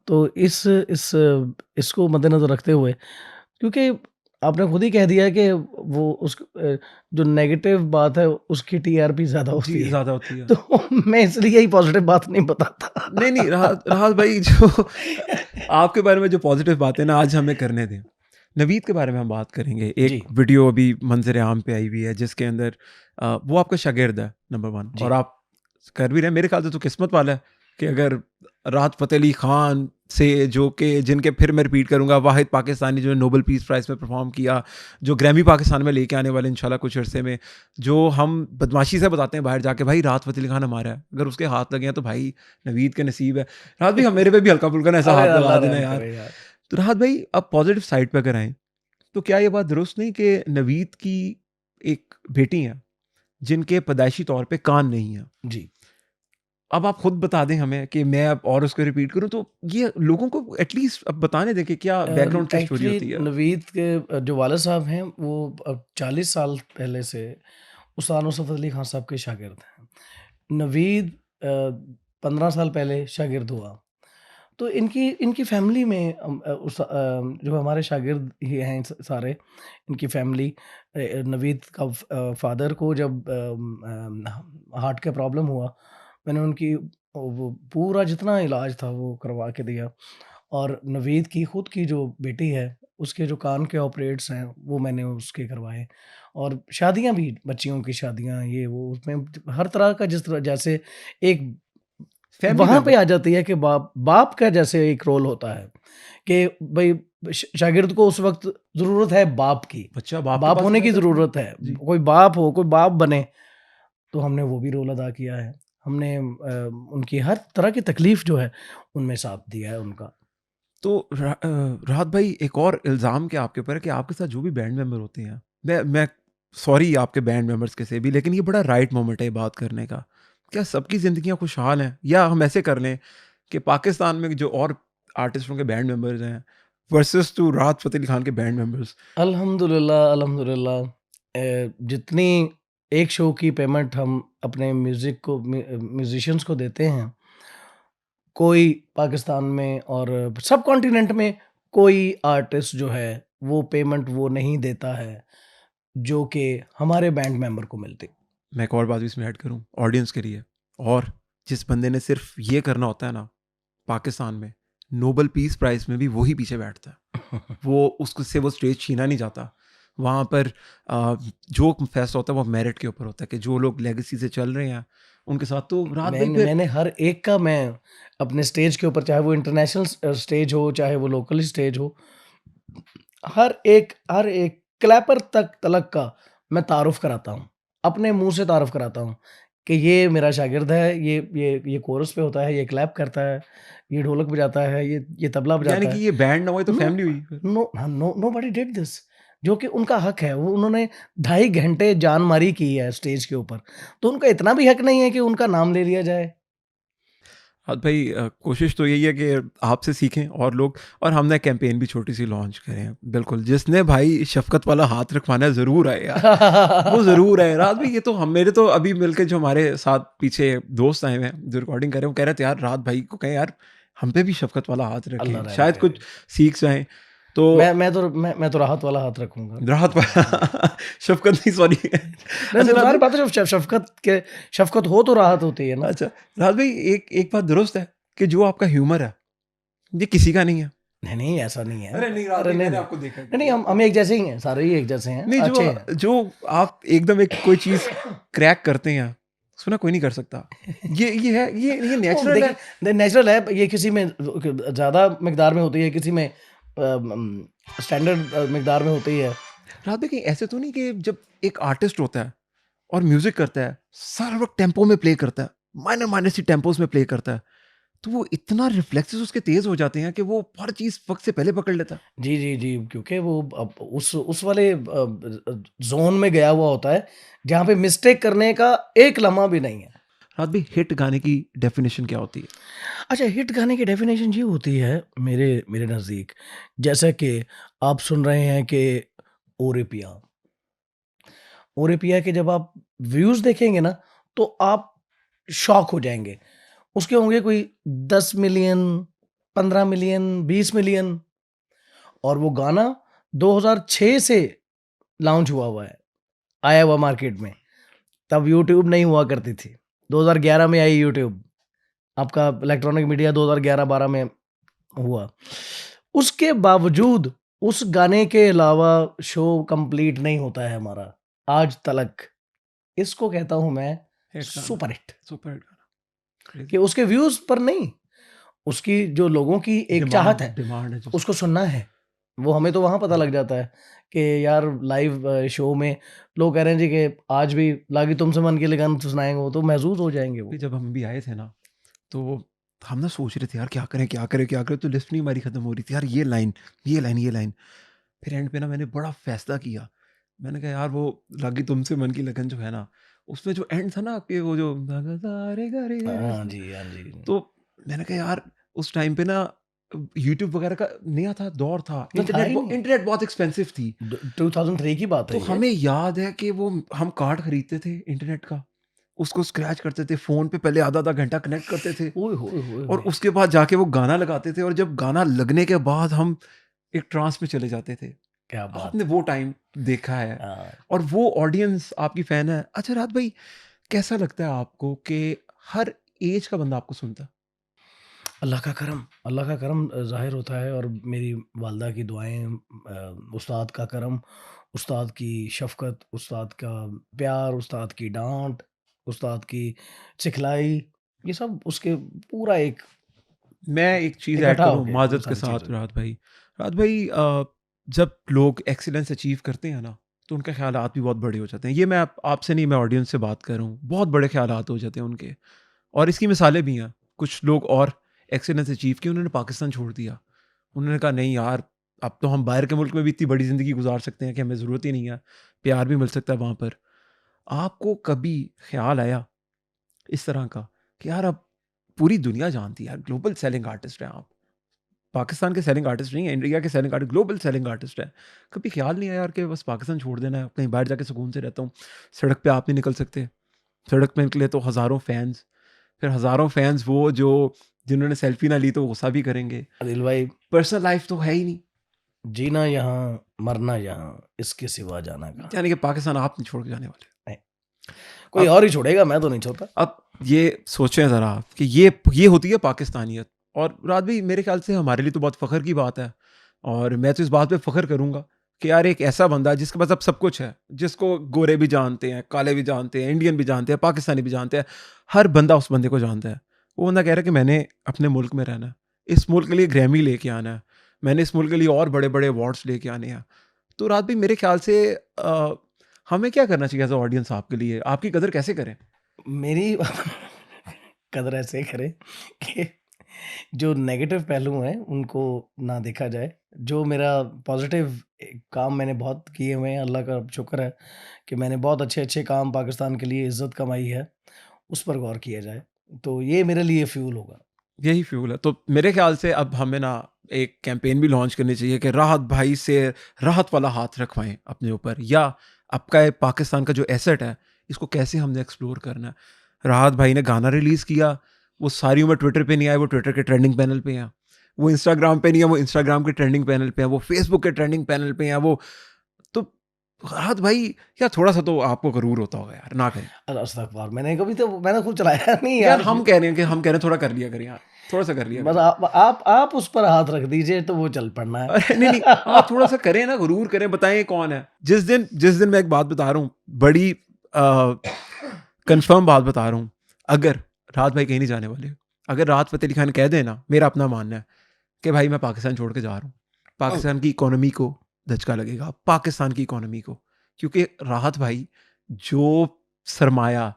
तो इस इसको मद्देनज़र रखते हुए, क्योंकि आपने खुद ही कह दिया कि वो जो नेगेटिव बात है उसकी टीआरपी ज़्यादा जी, होती है। ज़्यादा होती है। तो मैं इसलिए ही पॉज़िटिव बात नहीं बताता। नहीं, नहीं, राहत राहत भाई, जो आपके बारे में जो पॉज़िटिव बातें ना आज हमें करने दें। नवीद के बारे में हम बात करेंगे। एक जी, वीडियो अभी मंज़र आम पे आई हुई है जिसके अंदर वो आपका शागिर्द है नंबर 1, और जी। आप कर भी रहे हैं। मेरे ख़्याल से तो किस्मत वाला है कि अगर राहत फ़तेह अली खान से, जो कि जिनके फिर मैं रिपीट करूँगा, वाहिद पाकिस्तानी जो नोबेल पीस प्राइज़ में परफ़ॉर्म किया, जो ग्रैमी पाकिस्तान में लेके आने वाले इंशाल्लाह कुछ अरसे में, जो हम बदमाशी से बताते हैं बाहर जाके भाई राहत फ़तेह अली खान हमारा है। अगर उसके हाथ लगे हैं तो भाई नवीद के नसीब है। राहत भाई, मेरे पे भी हल्का-फुल्का ना ऐसा अरे हाथ लगा अल्लाह देना रहम यार। करे यार। तो राहत भाई, अब पॉज़िटिव साइड पे अगर आएँ, तो क्या ये बात दुरुस्त नहीं कि नवीद की एक बेटी हैं, जिनके पैदाइशी तौर पे कान नहीं है। जी। अब आप खुद बता दें हमें कि मैं अब और उसको रिपीट करूँ, तो ये लोगों को एटलीस्ट अब बताने दें कि क्या बैकग्राउंड क्या स्टोरी एक्चुअली होती है। नवीद के जो वालिद साहब हैं वो 40 साल पहले से उस्ताद नुसरत अली खान साहब के शागिर्द हैं। नवीद 15 साल पहले शागिर्द हुआ। तो इनकी इनकी फैमिली में जो हमारे शागिर्द ही हैं सारे, इनकी फैमिली, नवीद का फादर को जब हार्ट का प्रॉब्लम हुआ मैंने उनकी वो पूरा जितना इलाज था वो करवा के दिया। और नवीद की खुद की जो बेटी है, उसके जो कान के ऑपरेट्स हैं, वो मैंने उसके करवाए। और शादियाँ भी, बच्चियों की शादियाँ, ये वो, उसमें हर तरह का, जिस तरह जैसे एक फैमिली वहाँ पे मेंबर। आ जाती है कि बाप बाप का जैसे एक रोल होता है कि भई शागिर्द को उस वक़्त ज़रूरत है बाप की, बच्चा बाप के बाप पास ही होने की रहता है। ज़रूरत है। जी। कोई बाप हो, कोई बाप बने, तो हमने वो भी रोल अदा किया है। हमने उनकी हर तरह की तकलीफ़ जो है, उनमें साथ दिया है उनका। तो राहत भाई, एक और इल्ज़ाम क्या आपके ऊपर है कि आपके साथ जो भी बैंड मेंबर होते हैं, मैं सॉरी आपके बैंड मेंबर्स के से भी, लेकिन ये बड़ा राइट मोमेंट है ये बात करने का। क्या सबकी ज़िंदगियाँ खुशहाल हैं? या हम ऐसे कर लें कि पाकिस्तान में जो और आर्टिस्टों के बैंड मेंबर्स हैं वर्सेस टू राहत फ़तेह अली खान के बैंड मेंबर्स। अल्हम्दुलिल्लाह, अल्हम्दुलिल्लाह, जितनी एक शो की पेमेंट हम अपने म्यूज़िशियंस को देते हैं, कोई पाकिस्तान में और सब कॉन्टिनेंट में कोई आर्टिस्ट जो है, वो पेमेंट वो नहीं देता है, जो कि हमारे बैंड मेंबर को मिलती। मैं एक और बात भी इसमें ऐड करूँ ऑडियंस के लिए, और जिस बंदे ने सिर्फ़ ये करना होता है ना पाकिस्तान में, नोबेल पीस प्राइज़ में भी वही पीछे बैठता है। वो उसको से वो स्टेज छीना नहीं जाता। वहाँ पर जो फैसला होता है वो मेरिट के ऊपर होता है कि जो लोग लेगेसी से चल रहे हैं, उनके साथ तो राहत भाई मैंने फिर मैंने हर एक का, मैं अपने स्टेज के ऊपर, चाहे वो इंटरनेशनल स्टेज हो, चाहे वो लोकल स्टेज हो, हर एक क्लैपर तलक का मैं तारुफ कराता हूँ। अपने मुँह से तारुफ कराता हूँ कि ये मेरा शागिर्द है, ये कोरस पे होता है, ये क्लैप करता है, ये ढोलक बजाता है, ये तबला यानी बजाता कि है। ये बैंड ना हुई तो नो फैमिली हुई फिर। नोबडी डिड दिस, जो कि उनका हक है। वो उन्होंने 2.5 घंटे जान-मारी की है स्टेज के ऊपर, तो उनका इतना भी हक नहीं है कि उनका नाम ले लिया जाए। राहत भाई, कोशिश तो यही है कि आपसे सीखें और लोग, और हमने कैंपेन भी छोटी-सी लॉन्च करें। बिल्कुल, जिसने भाई शफ़क़त वाला हाथ रखवाना है ज़रूर आए यार। वो ज़रूर है। रात भाई, ये तो हम मेरे तो अभी मिलके जो हमारे साथ पीछे दोस्त आए हुए हैं, जो रिकॉर्डिंग कर रहे हैं, वो कह रहे थे यार रात भाई को कहें यार हम पे भी शफ़क़त वाला हाथ अल्लाह रखें, रहम शायद करे। कुछ सीख जाएँ। तो मैं तो राहत वाला हाथ रखूँगा। राहत जी। शफ़क़त नहीं, सॉरी। नहीं, अच्छा नहीं, रात ज़ाहिर भाई, बात है, जब शफ़क़त हो तो राहत होती है ना। अच्छा राहत भाई, एक बात दुरुस्त है कि जो आपका ह्यूमर है, ये किसी का नहीं है। नहीं, नहीं, ऐसा नहीं है। अरे नहीं राहत अरे भाई, नहीं, मैंने नहीं। आपको देखा है नहीं, नहीं, कभी, हम आपको एक जैसे ही हैं, सारे ही एक जैसे हैं, नहीं, अच्छे हैं। जो आप एकदम एक कोई चीज़ क्रैक करते हैं, उसको ना कोई नहीं कर सकता। ये है, ये वो नेचुरल है। देखिए, नेचुरल है, ये किसी में ज़्यादा मिकदार में होती है, किसी में स्टैंडर्ड मिकदार में होती है। रात में कहीं ऐसे तो नहीं कि जब एक आर्टिस्ट होता है और म्यूज़िक करता है, सारा वक़्त टेम्पो में प्ले करता है, माइनर सी टेम्पोज़ में प्ले करता है, तो वो इतना रिफ्लेक्सेस उसके तेज़ हो जाते हैं कि वो हर चीज़ वक़्त से पहले पकड़ लेता है। जी, जी, जी, क्योंकि वो अब उस वाले ज़ोन में गया हुआ होता है, जहाँ पे मिस्टेक करने का एक लम्हा भी नहीं है। रात में हिट गाने की डेफ़िनिशन क्या होती है? अच्छा, हिट गाने की डेफ़िनेशन ये होती है मेरे मेरे नज़दीक, जैसा कि आप सुन रहे हैं कि ओ रे पिया। ओ रे पिया के जब आप व्यूज़ देखेंगे ना, तो आप शॉक हो जाएँगे। उसके होंगे कोई 10 मिलियन, 15 मिलियन, 20 मिलियन, और वो गाना 2006 से लॉन्च हुआ हुआ है, आया हुआ मार्केट में। तब यूट्यूब नहीं हुआ करती थी। 2011 में आई यूट्यूब। आपका इलेक्ट्रॉनिक मीडिया 2011-12 में हुआ। उसके बावजूद उस गाने के अलावा शो कंप्लीट नहीं होता है हमारा, आज तलक। इसको कहता हूँ मैं हिट गाना, सुपर हिट, सुपर हिट गाना, कि क्रेज़ी। उसके व्यूज़ पर नहीं, उसकी जो लोगों की एक चाहत है, डिमांड है जो उसको सुनना है। वो हमें तो वहाँ पता लग जाता है कि यार लाइव शो में लोग कह रहे हैं जी कि आज भी लागी तुमसे मन के लगन सुनाएँगे, वो तो महज़ूज़ हो जाएँगे कि वो। जब हम भी आए थे ना, तो हम ना सोच रहे थे यार क्या करें, क्या करें, क्या करें? तो लिस्ट नहीं हमारी खत्म हो रही थी। यार ये लाइन, ये लाइन, ये लाइन। फिर एंड पे ना मैंने बड़ा फैसला किया। मैंने कहा यार वो लागी तुमसे मन की लगन जो है ना, उसमें जो एंड था ना कि वो जो रे गा रे गा रे, हाँ जी, हाँ जी। तो मैंने कहा यार उस टाइम पे ना यूट्यूब वगैरह का नया था, दौर था। ना था ही नहीं। इंटरनेट बहुत एक्सपेंसिव थी। 2003 की बात तो है ये। हमें याद है कि वो हम कार्ड खरीदते थे इंटरनेट का, उसको स्क्रैच करते थे, फ़ोन पे पहले आधा-आधा घंटा कनेक्ट करते थे। ओए होए होए और होए! उसके बाद जाके वो गाना लगाते थे, और जब गाना लगने के बाद हम एक ट्रांस में चले जाते थे। क्या बात आपने है! वो टाइम देखा है, हाँ। और वो ऑडियंस आपकी फ़ैन है। अच्छा रात भाई, कैसा लगता है आपको कि हर एज का बंदा आपको सुनता है? अल्लाह का करम ज़ाहिर होता है, और मेरी वालिदा की दुआएँ, उस्ताद का करम, उस्ताद की शफ़क़त, उस्ताद का प्यार, उस्ताद की डाँट, उस्ताद की सिखलाई, ये सब उसके पूरा एक मैं एक चीज़ ऐड इकट्ठा हो करूँ गए वो माज़रत के सारी साथ चीज़ें। राहत भाई। राहत भाई जब लोग एक्सीलेंस अचीव करते हैं ना, तो उनके ख़्यालात भी बहुत बड़े हो जाते हैं। ये मैं आपसे नहीं, मैं ऑडियंस से बात कर रहा हूँ। बहुत बड़े ख़्यालात हो जाते हैं उनके, और इसकी मिसालें भी हैं। कुछ लोग और एक्सीलेंस अचीव किए, उन्होंने पाकिस्तान छोड़ दिया। उन्होंने कहा नहीं यार, अब तो हम बाहर के मुल्क में भी इतनी बड़ी ज़िंदगी गुज़ार सकते हैं कि हमें ज़रूरत ही नहीं है, प्यार भी मिल सकता है वहाँ पर। आपको कभी ख़्याल आया इस तरह का कि यार अब पूरी दुनिया जानती है यार, ग्लोबल सेलिंग आर्टिस्ट हैं आप। पाकिस्तान के सेलिंग आर्टिस्ट नहीं है, इंडिया के selling artist, global selling artist है। कभी ख्याल नहीं आया यार कि बस पाकिस्तान छोड़ देना है, कहीं बाहर जाके सुकून से रहता हूँ। सड़क पे आप नहीं निकल सकते, सड़क पे निकले तो हज़ारों फैन्स, फिर हज़ारों फैन्स वो जो जिन्होंने सेल्फी ना ली तो गुस्सा भी करेंगे। आदिल भाई, पर्सनल लाइफ तो है ही नहीं, जीना यहाँ, मरना यहाँ, इसके सिवा जाना कहाँ। यानी कि पाकिस्तान आप नहीं छोड़ के जाने वाले। नहीं, कोई अब और ही छोड़ेगा, मैं तो नहीं छोड़ता। अब ये सोचें ज़रा आप कि ये होती है पाकिस्तानियत। और रात भी मेरे ख्याल से हमारे लिए तो बहुत फ़ख्र की बात है, और मैं तो इस बात पे फ़ख्र करूँगा कि यार एक ऐसा बंदा है जिसके पास अब सब कुछ है, जिसको गोरे भी जानते हैं, काले भी जानते हैं, इंडियन भी जानते हैं, पाकिस्तानी भी जानते हैं, हर बंदा उस बंदे को जानता है। वो बंदा कह रहा है कि मैंने अपने मुल्क में रहना है, इस मुल्क के लिए ग्रैमी लेके आना है, मैंने इस मुल्क के लिए और बड़े-बड़े अवार्ड्स लेके आने हैं। तो रात भी मेरे ख्याल से हमें क्या करना चाहिए एज़ अ ऑडियंस आपके लिए? आपकी कदर कैसे करें? मेरी कदर ऐसे करें कि जो नेगेटिव पहलू हैं उनको ना देखा जाए। जो मेरा पॉज़िटिव काम मैंने बहुत किए हुए हैं, अल्लाह का शुक्र है कि मैंने बहुत अच्छे-अच्छे काम पाकिस्तान के लिए इज़्ज़त कमाई है, उस पर गौर किया जाए। तो ये मेरे लिए फ्यूल होगा। यही फ्यूल है। तो मेरे ख़्याल से अब हमें ना एक कैंपेन भी लॉन्च करनी चाहिए कि राहत भाई से राहत वाला हाथ रखवाएँ अपने ऊपर, या आपका ये पाकिस्तान का जो एसेट है, इसको कैसे हमने एक्सप्लोर करना है। राहत भाई ने गाना रिलीज़ किया, वो सारी उम्र ट्विटर पे नहीं आए, वो ट्विटर के ट्रेंडिंग पैनल पे हैं। वो इंस्टाग्राम पे नहीं है, वो इंस्टाग्राम के ट्रेंडिंग पैनल पे हैं। वो फेसबुक के ट्रेंडिंग पैनल पे हैं। वो तो राहत भाई, यार थोड़ा-सा तो आपको गरूर होता होगा यार, ना करें। अस्तगफ़ुरुल्लाह, मैंने खुद चलाया नहीं यार यार। हम कह रहे हैं थोड़ा कर लिया करें यार, थोड़ा-सा कर लिया बस करें। आप उस पर हाथ रख दीजिए तो वो चल पड़ना है। अरे नहीं, नहीं, आप थोड़ा-सा करें ना, गुरूर करें, बताएँ कौन है? जिस दिन मैं एक बात बता रहा हूँ, बड़ी कन्फर्म बात बता रहा हूँ, अगर राहत भाई कहीं नहीं जाने वाले, अगर राहत फ़तेह अली खान कह दें ना, मेरा अपना मानना है कि भाई मैं पाकिस्तान छोड़ के जा रहा हूँ, पाकिस्तान की इकोनॉमी को धचका लगेगा, पाकिस्तान की इकोनॉमी को। क्योंकि राहत भाई जो सरमाया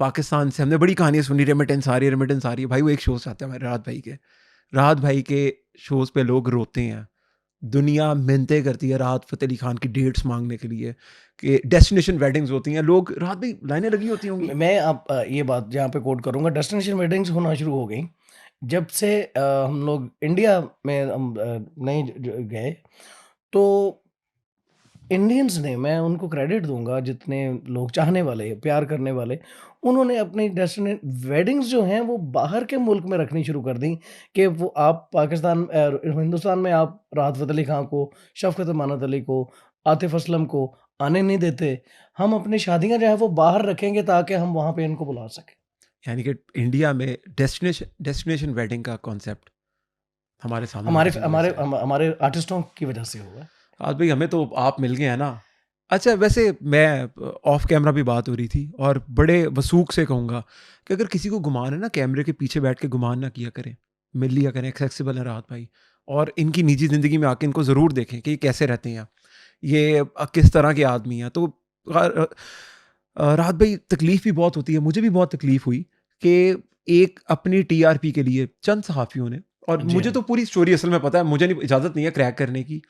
पाकिस्तान से, हमने बड़ी कहानियाँ सुनी, रेमिटेंस आ रही है, भाई वो एक शो से आते हैं हमारे राहत भाई के। राहत भाई के शोज़ पे लोग रोते हैं। दुनिया मिन्नतें करती है राहत फ़तेह अली खान की डेट्स माँगने के लिए, कि डेस्टिनेशन वेडिंग्स होती हैं, लोग राहत भाई लाइनें लगी होती होंगी। मैं अब ये बात यहाँ पे कोट करूँगा, डेस्टिनेशन वेडिंग्स होना शुरू हो गई। जब से हम लोग इंडिया में नहीं गए, तो इंडियंस ने, मैं उनको क्रेडिट दूँगा, जितने लोग चाहने वाले, प्यार करने वाले, उन्होंने अपनी डेस्टिने वेडिंग्स जो हैं वो बाहर के मुल्क में रखनी शुरू कर दी, कि वो आप हिंदुस्तान में आप राहत फ़तेह अली खान को, शफ़क़त अमानत अली को, आतिफ़ असलम को आने नहीं देते। हम अपनी शादियाँ जो हैं वो बाहर रखेंगे ताकि हम वहाँ पे इनको बुला सकें। यानी कि इंडिया में डेस्टिनेशन वेडिंग का कॉन्सेप्ट हमारे सामने हमारे लॉन्च हुआ हमारे इससे। हम हमारे आर्टिस्टों की वजह से हुआ है। राहत भाई हमें तो आप मिल गए हैं ना। अच्छा, वैसे मैं ऑफ कैमरा भी बात हो रही थी, और बड़े वसूख से कहूँगा कि अगर किसी को घुमाना है ना, कैमरे के पीछे बैठ के घुमान ना किया करें, मिल लिया करें, एक्सेसिबल है राहत भाई। और इनकी निजी ज़िंदगी में आके इनको ज़रूर देखें कि ये कैसे रहते हैं, ये किस तरह के आदमी हैं। तो राहत भाई तकलीफ़ भी बहुत होती है, मुझे भी बहुत तकलीफ़ हुई कि एक अपनी टीआरपी के लिए चंद सहाफ़ियों ने, और जी मुझे हाँ। तो पूरी स्टोरी असल में पता है, मुझे नहीं, इजाज़त नहीं है क्रैक करने की,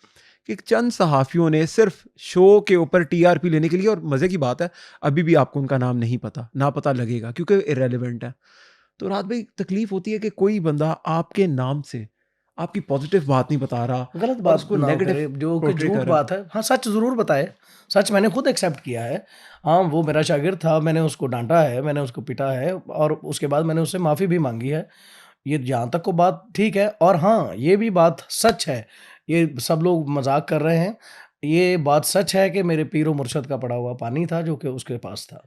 कि चंद सहाफ़ियों ने सिर्फ़ शो के ऊपर टीआरपी लेने के लिए, और मज़े की बात है अभी भी आपको उनका नाम नहीं पता, ना पता लगेगा क्योंकि इर्रेलेवेंट है। तो राहत भाई तकलीफ़ होती है कि कोई बंदा आपके नाम से आपकी पॉज़िटिव बात नहीं बता रहा, गलत और बात उसको ना नेगेटिव करे, जो कि पोर्ट्रे झूठ कर रहा है। बात है। हाँ, सच ज़रूर बताए। सच मैंने खुद एक्सेप्ट किया है। हाँ, वो मेरा शागिर्द था, मैंने उसको डाँटा है, मैंने उसको पीटा है, और उसके बाद मैंने उससे माफ़ी भी माँगी है। ये जहाँ तक को बात ठीक है, और हाँ, ये भी बात सच है। ये सब लोग मज़ाक कर रहे हैं। ये बात सच है कि मेरे पीर-ओ-मुर्शद का पड़ा हुआ पानी था जो कि उसके पास था।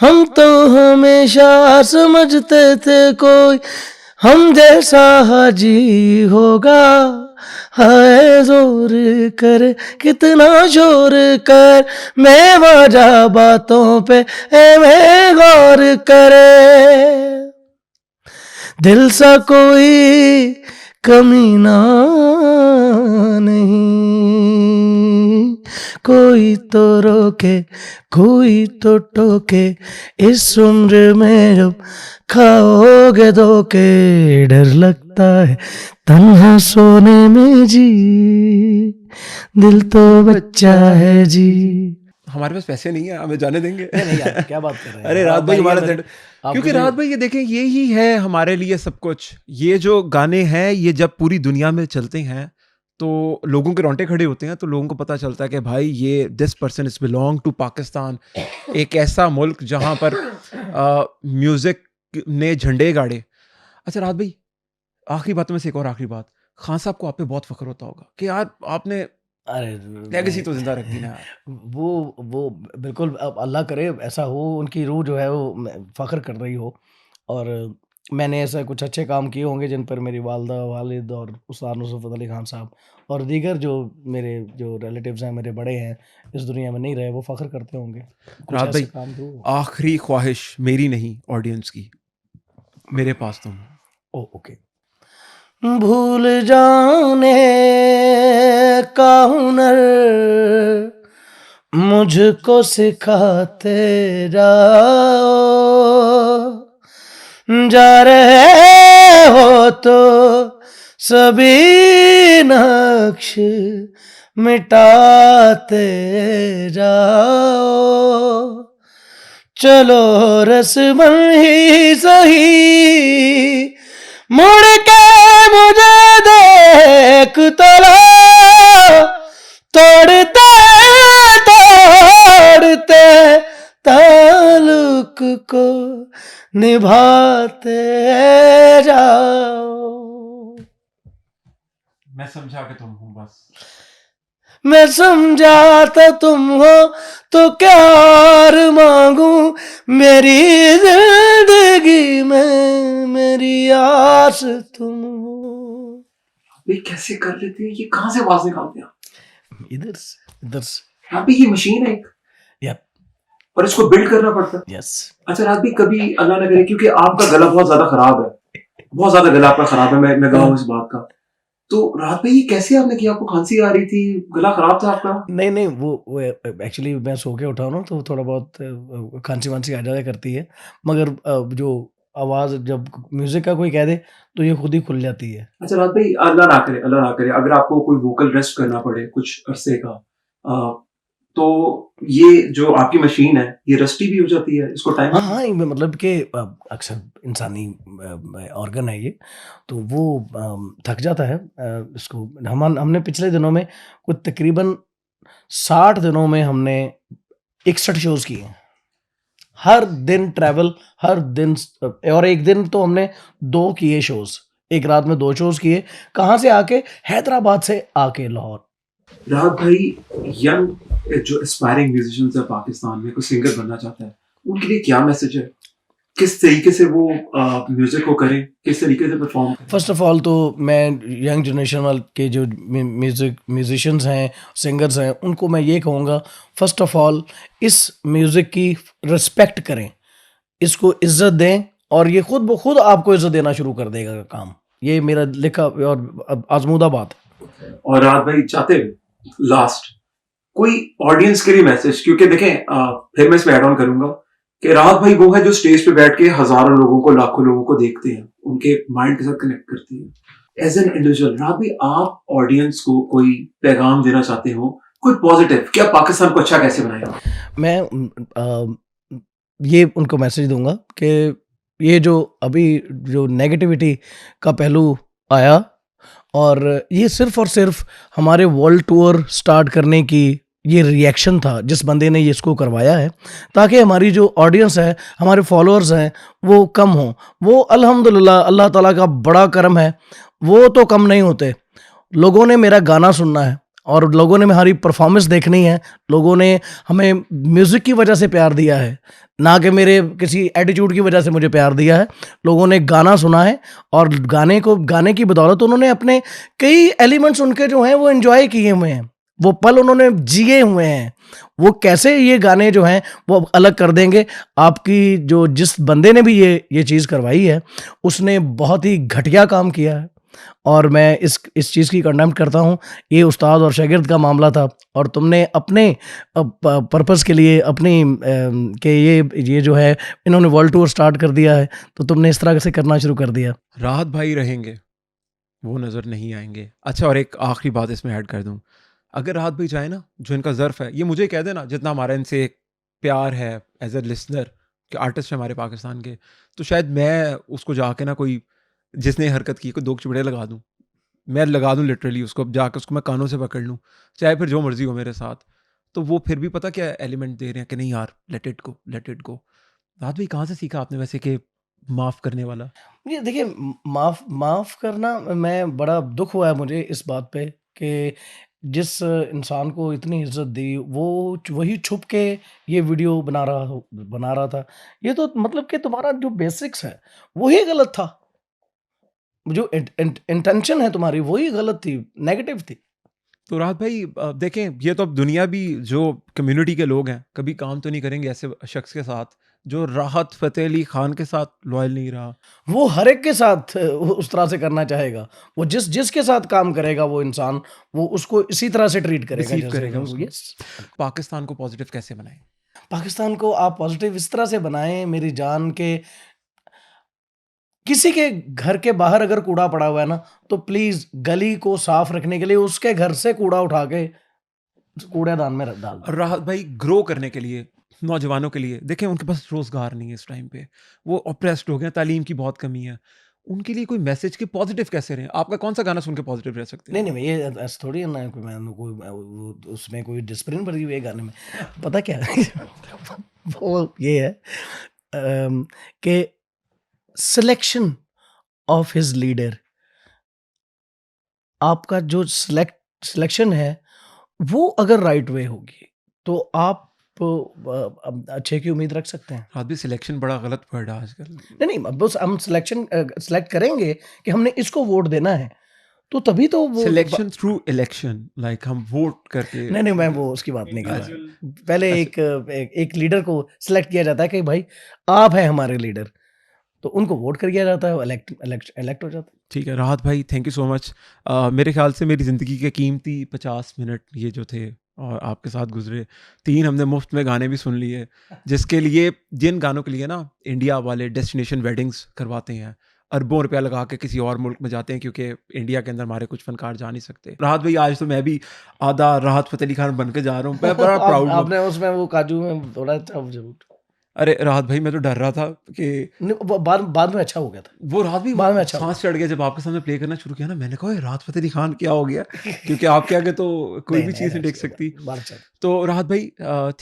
हम तो हमेशा समझते थे कोई हम जैसा हाजी होगा, हाय जोर कर कितना शोर कर, मैं वजह बातों पे मैं गौर करे, दिल सा कोई कमीना नहीं, कोई तो रोके कोई तो टोके, इस उम्र में जब खाओगे धोके, डर लगता है तन्हा सोने में जी, दिल तो बच्चा है जी। हमारे पास पैसे नहीं है, हमें जाने देंगे। नहीं यार, क्या बात कर रहे हैं। अरे रात भाई हमारा सेट, आप क्योंकि मुझे- रात भाई ये देखें, ये ही है हमारे लिए सब कुछ। ये जो गाने हैं, ये जब पूरी दुनिया में चलते हैं तो लोगों के रोंगटे खड़े होते हैं, तो लोगों को पता चलता है कि भाई ये this person is belong to Pakistan, एक ऐसा मुल्क जहाँ पर म्यूजिक ने झंडे गाड़े। अच्छा रात भाई, आखिरी बात में से एक और आखिरी बात, खान साहब को आप पे बहुत फख्र होता होगा कि यार आपने अरे लेगेसी तो जिंदा रख दी ना यार। वो बिल्कुल, अब अल्लाह करे ऐसा हो, उनकी रूह जो है वो फ़ख्र कर रही हो, और मैंने ऐसा कुछ अच्छे काम किए होंगे जिन पर मेरी वालदा, वालिद और उस्ताद नुसरत अली खान साहब और दीगर जो मेरे जो रिलेटिव्स हैं, मेरे बड़े हैं, इस दुनिया में नहीं रहे, वो फ़ख्र करते होंगे। कुछ रात ऐसे भाई, काम तो आखिरी ख्वाहिश मेरी नहीं, ऑडियंस की, मेरे पास तुम हो। ओके। भूल जाने का हुनर मुझको सिखाते जाओ, जा रहे हो तो सभी नक्श मिटाते जाओ, चलो रस्म ही सही, मुड़ के मुझे देख तो लो, तोड़ते तोड़ते ताल्लुक को निभाते जाओ। मैं समझा कि तुम हो बस। मैं समझाता तुम हो तो क्या और मांगू, मेरी जिंदगी में मेरी आस तुम हो। भाई कैसे कर लेते हैं ये, कहाँ से आवाज निकालते हैं आप? इधर से रात भाई ये मशीन है एक, Yep. और इसको बिल्ड करना पड़ता है। यस। अच्छा रात भाई, कभी अल्लाह ना करे, क्योंकि आपका गला बहुत ज्यादा खराब है, बहुत ज्यादा गला आपका खराब है, मैं गवाह हूँ इस बात का। तो रात भाई ये कैसे आपने किया? आपको खांसी आ रही थी, गला खराब था आपका? नहीं वो एक्चुअली मैं सो के उठा हूँ ना, तो थोड़ा बहुत खांसी वांसी आ जाया करती है, मगर जो आवाज़ जब म्यूजिक का कोई कह दे तो ये खुद ही खुल जाती है। अच्छा रात भाई, अल्लाह ना करे अगर आपको कोई वोकल रेस्ट करना पड़े कुछ अरसे का, तो ये जो आपकी मशीन है ये रस्टी भी हो जाती है, इसको टाइम? हाँ, ये मतलब कि अक्सर इंसानी ऑर्गन है ये, तो वो थक जाता है। इसको हमने पिछले दिनों में कुछ तकरीबन 60 दिनों में हमने 61 शोज़ किए हैं। हर दिन ट्रैवल, हर दिन, और एक दिन तो हमने 2 किए शोज़, एक रात में 2 शोज़ किए। कहाँ से आके? हैदराबाद से आके लाहौर। राहत भाई, यंग जो एस्पायरिंग म्यूजिशियंस है पाकिस्तान में, कोई सिंगर बनना चाहता है, उनके लिए क्या मैसेज है? किस तरीके से वो म्यूजिक को करें, किस तरीके से परफॉर्म करें? फर्स्ट ऑफ ऑल तो मैं यंग जनरेशन वाले के जो म्यूजिशियंस हैं, सिंगर्स हैं, उनको मैं ये कहूँगा, फर्स्ट ऑफ ऑल इस म्यूज़िक की रिस्पेक्ट करें, इसको इज्जत दें, और ये खुद ब खुद आपको इज्जत देना शुरू कर देगा काम। ये मेरा लिखा और आजमूदा बात है। और राहत भाई चाहते हैं लास्ट कोई ऑडियंस के लिए मैसेज, क्योंकि देखें फिर मैं इसमें ऐड ऑन करूंगा कि राहत भाई वो है जो स्टेज पे बैठ के हजारों लोगों को, लाखों लोगों को देखते हैं, उनके माइंड के साथ कनेक्ट करते हैं। एज एन इंडिविजुअल राहत भाई, आप ऑडियंस को कोई पैगाम देना चाहते हो, कोई पॉजिटिव, क्या पाकिस्तान को अच्छा कैसे बनाएगा? मैं ये उनको मैसेज दूंगा कि ये जो अभी जो नेगेटिविटी का पहलू आया, और ये सिर्फ और सिर्फ हमारे वर्ल्ड टूर स्टार्ट करने की ये रिएक्शन था जिस बंदे ने ये इसको करवाया है, ताकि हमारी जो ऑडियंस है, हमारे फॉलोअर्स हैं, वो कम हों। वो अल्हम्दुलिल्लाह अल्लाह ताला का बड़ा करम है, वो तो कम नहीं होते। लोगों ने मेरा गाना सुनना है, और लोगों ने हमारी परफॉर्मेंस देखनी है, लोगों ने हमें म्यूज़िक की वजह से प्यार दिया है, ना कि मेरे किसी एटीट्यूड की वजह से मुझे प्यार दिया है। लोगों ने गाना सुना है और गाने की बदौलत उन्होंने अपने कई एलिमेंट्स उनके जो हैं वो एन्जॉय किए हुए हैं, वो पल उन्होंने जिए हुए हैं। वो कैसे ये गाने जो हैं वो अलग कर देंगे, आपकी जो जिस बंदे ने भी ये चीज़ करवाई है, उसने बहुत ही घटिया काम किया है। और मैं इस चीज़ की कंडेम करता हूँ। ये उस्ताद और शागिर्द का मामला था और तुमने अपने पर्पस के लिए अपनी कि ये जो है इन्होंने वर्ल्ड टूर स्टार्ट कर दिया है, तो तुमने इस तरह से करना शुरू कर दिया। राहत भाई रहेंगे, वो नज़र नहीं आएंगे। अच्छा, और एक आखिरी बात इसमें ऐड कर दूं, अगर राहत भाई चाहे ना, जो इनका ज़र्फ़ है, ये मुझे कह देना, जितना हमारा इनसे प्यार है एज ए लिसनर कि आर्टिस्ट है हमारे पाकिस्तान के, तो शायद मैं उसको जाके ना, कोई जिसने ये हरकत की, कोई 2 चिमड़े लगा दूं, मैं लगा दूं लिटरली उसको, जाके उसको मैं कानों से पकड़ लूं, चाहे फिर जो मर्जी हो मेरे साथ, तो वो फिर भी पता क्या एलिमेंट दे रहे हैं कि नहीं यार, let it go, let it go. राहत भाई, कहाँ से सीखा आपने वैसे कि माफ़ करने वाला? ये देखिए, माफ़ करना, मैं बड़ा दुःख हुआ है मुझे इस बात पे कि जिस इंसान को इतनी इज़्ज़त दी, वो वही छुप के ये वीडियो बना रहा था। ये तो मतलब कि तुम्हारा जो बेसिक्स है, वही गलत था। जो इंटेंशन है तुम्हारी, वही गलत थी, नेगेटिव थी। तो राहत भाई, देखें, ये तो अब दुनिया भी, जो कम्युनिटी के लोग हैं, कभी काम तो नहीं करेंगे ऐसे शख्स के साथ जो राहत फ़तेह अली खान के साथ लॉयल नहीं रहा। वो हर एक के साथ उस तरह से करना चाहेगा। वो जिसके साथ काम करेगा वो इंसान, वो उसको इसी तरह से ट्रीट करेगा रिसीव जैसे करेगा वो। उसको। यस। पाकिस्तान को पॉजिटिव कैसे बनाएं? पाकिस्तान को आप पॉज़िटिव इस तरह से बनाएँ मेरी जान, के किसी के घर के बाहर अगर कूड़ा पड़ा हुआ है ना, तो प्लीज़ गली को साफ रखने के लिए उसके घर से कूड़ा उठा के कूड़ेदान में डाल दें। और राहत भाई, ग्रो करने के लिए, नौजवानों के लिए, देखें उनके पास रोज़गार नहीं है इस टाइम पे, वो ऑप्रेस्ड हो गए हैं, तालीम की बहुत कमी है, उनके लिए कोई मैसेज के पॉजिटिव कैसे रहें? आपका कौन सा गाना सुन के पॉजिटिव रह सकते नहीं, हैं? नहीं, ये ऐसा थोड़ी है ना कि मैंने कोई वो उसमें कोई डिसिप्लिन भरी हुई है गाने में। पता क्या है? वो ये है कि सिलेक्शन ऑफ हिज लीडर, आपका जो सिलेक्शन है, वो अगर राइट वे होगी, तो आप अच्छे की उम्मीद रख सकते हैं। राहत भाई, सिलेक्शन बड़ा गलत वर्ड है आजकल। नहीं, नहीं, बस हम सेलेक्ट करेंगे कि हमने इसको वोट देना है, तो तभी तो वो सिलेक्शन थ्रू इलेक्शन, लाइक हम वोट करके। नहीं, नहीं, मैं वो उसकी बात नहीं कर अच्छा। रहा। पहले अच्छा। एक लीडर को सिलेक्ट किया जाता है कि भाई आप हैं हमारे लीडर, तो उनको वोट कर दिया जाता है, वो इलेक्ट हो जाता है। ठीक है राहत भाई, थैंक यू सो मच। मेरे ख्याल से मेरी ज़िंदगी के कीमती 50 मिनट ये जो थे और आपके साथ गुजरे, 3 हमने मुफ्त में गाने भी सुन लिए, जिसके लिए, जिन गानों के लिए ना इंडिया वाले डेस्टिनेशन वेडिंग्स करवाते हैं, अरबों रुपया लगा के किसी और मुल्क में जाते हैं, क्योंकि इंडिया के अंदर हमारे कुछ फनकार जा नहीं सकते। राहत भाई, आज तो मैं भी आधा राहत फ़तेह अली खान बन के जा रहा हूँ, मैं बड़ा प्राउड हूँ। आपने उसमें वो काजू में थोड़ा जरूर। अरे राहत भाई, मैं तो डर रहा था कि नहीं, वो बाद में अच्छा हो गया था। वो राहत भी बाद में अच्छा सांस चढ़ गया जब आपके सामने प्ले करना शुरू किया ना, मैंने कहा राहत फ़तेह अली खान क्या हो गया, क्योंकि आपके आगे तो कोई नहीं, भी नहीं, चीज़ नहीं टेक अच्छी सकती। बात अच्छा। तो राहत भाई,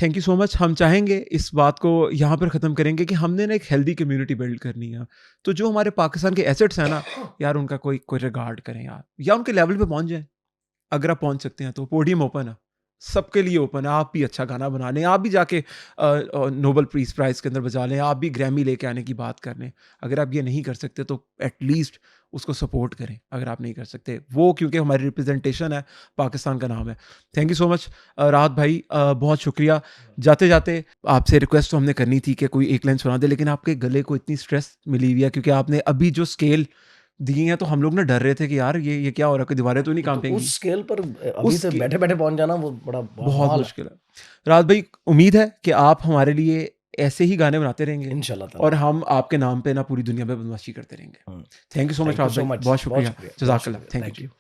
थैंक यू सो मच। हम चाहेंगे इस बात को यहाँ पर ख़त्म करेंगे कि हमने ना एक हेल्दी कम्युनिटी बिल्ड करनी है, तो जो हमारे पाकिस्तान के एसेट्स हैं ना यार, उनका कोई रिगार्ड करें यार, या उनके लेवल पे पहुँच जाए। अगर आप पहुँच सकते हैं तो पोडियम ओपन है, सबके लिए ओपन है। आप भी अच्छा गाना बना लें, आप भी जाके नोबल पीस प्राइज़ के अंदर बजा लें, आप भी ग्रैमी लेके आने की बात कर लें। अगर आप ये नहीं कर सकते तो एटलीस्ट उसको सपोर्ट करें, अगर आप नहीं कर सकते वो, क्योंकि हमारी रिप्रेजेंटेशन है, पाकिस्तान का नाम है। थैंक यू सो मच राहत भाई, बहुत शुक्रिया। जाते जाते आपसे रिक्वेस्ट तो हमने करनी थी कि कोई एक लाइन सुना दे, लेकिन आपके गले को इतनी स्ट्रेस मिली हुई है, क्योंकि आपने अभी जो स्केल दी हैं, तो हम लोग ना डर रहे थे कि यार ये क्या हो रहा है, कि दीवारें तो नहीं तो कांपेंगी। उस स्केल पर अभी उस से स्के- बैठे-बैठे पहुँच जाना वो बड़ा बहुत कमाल है। मुश्किल है। राहत भाई, उम्मीद है कि आप हमारे लिए ऐसे ही गाने बनाते रहेंगे इंशाल्लाह ताला। और हम आपके नाम पे ना पूरी दुनिया में बदमाशी करते रहेंगे। हुँ। Thank you so much thank you Rahat so भाई, मच। बहुत शुक्रिया। बहुत जज़ाकल्लाह, शुक्रिया। Thank thank you. यू।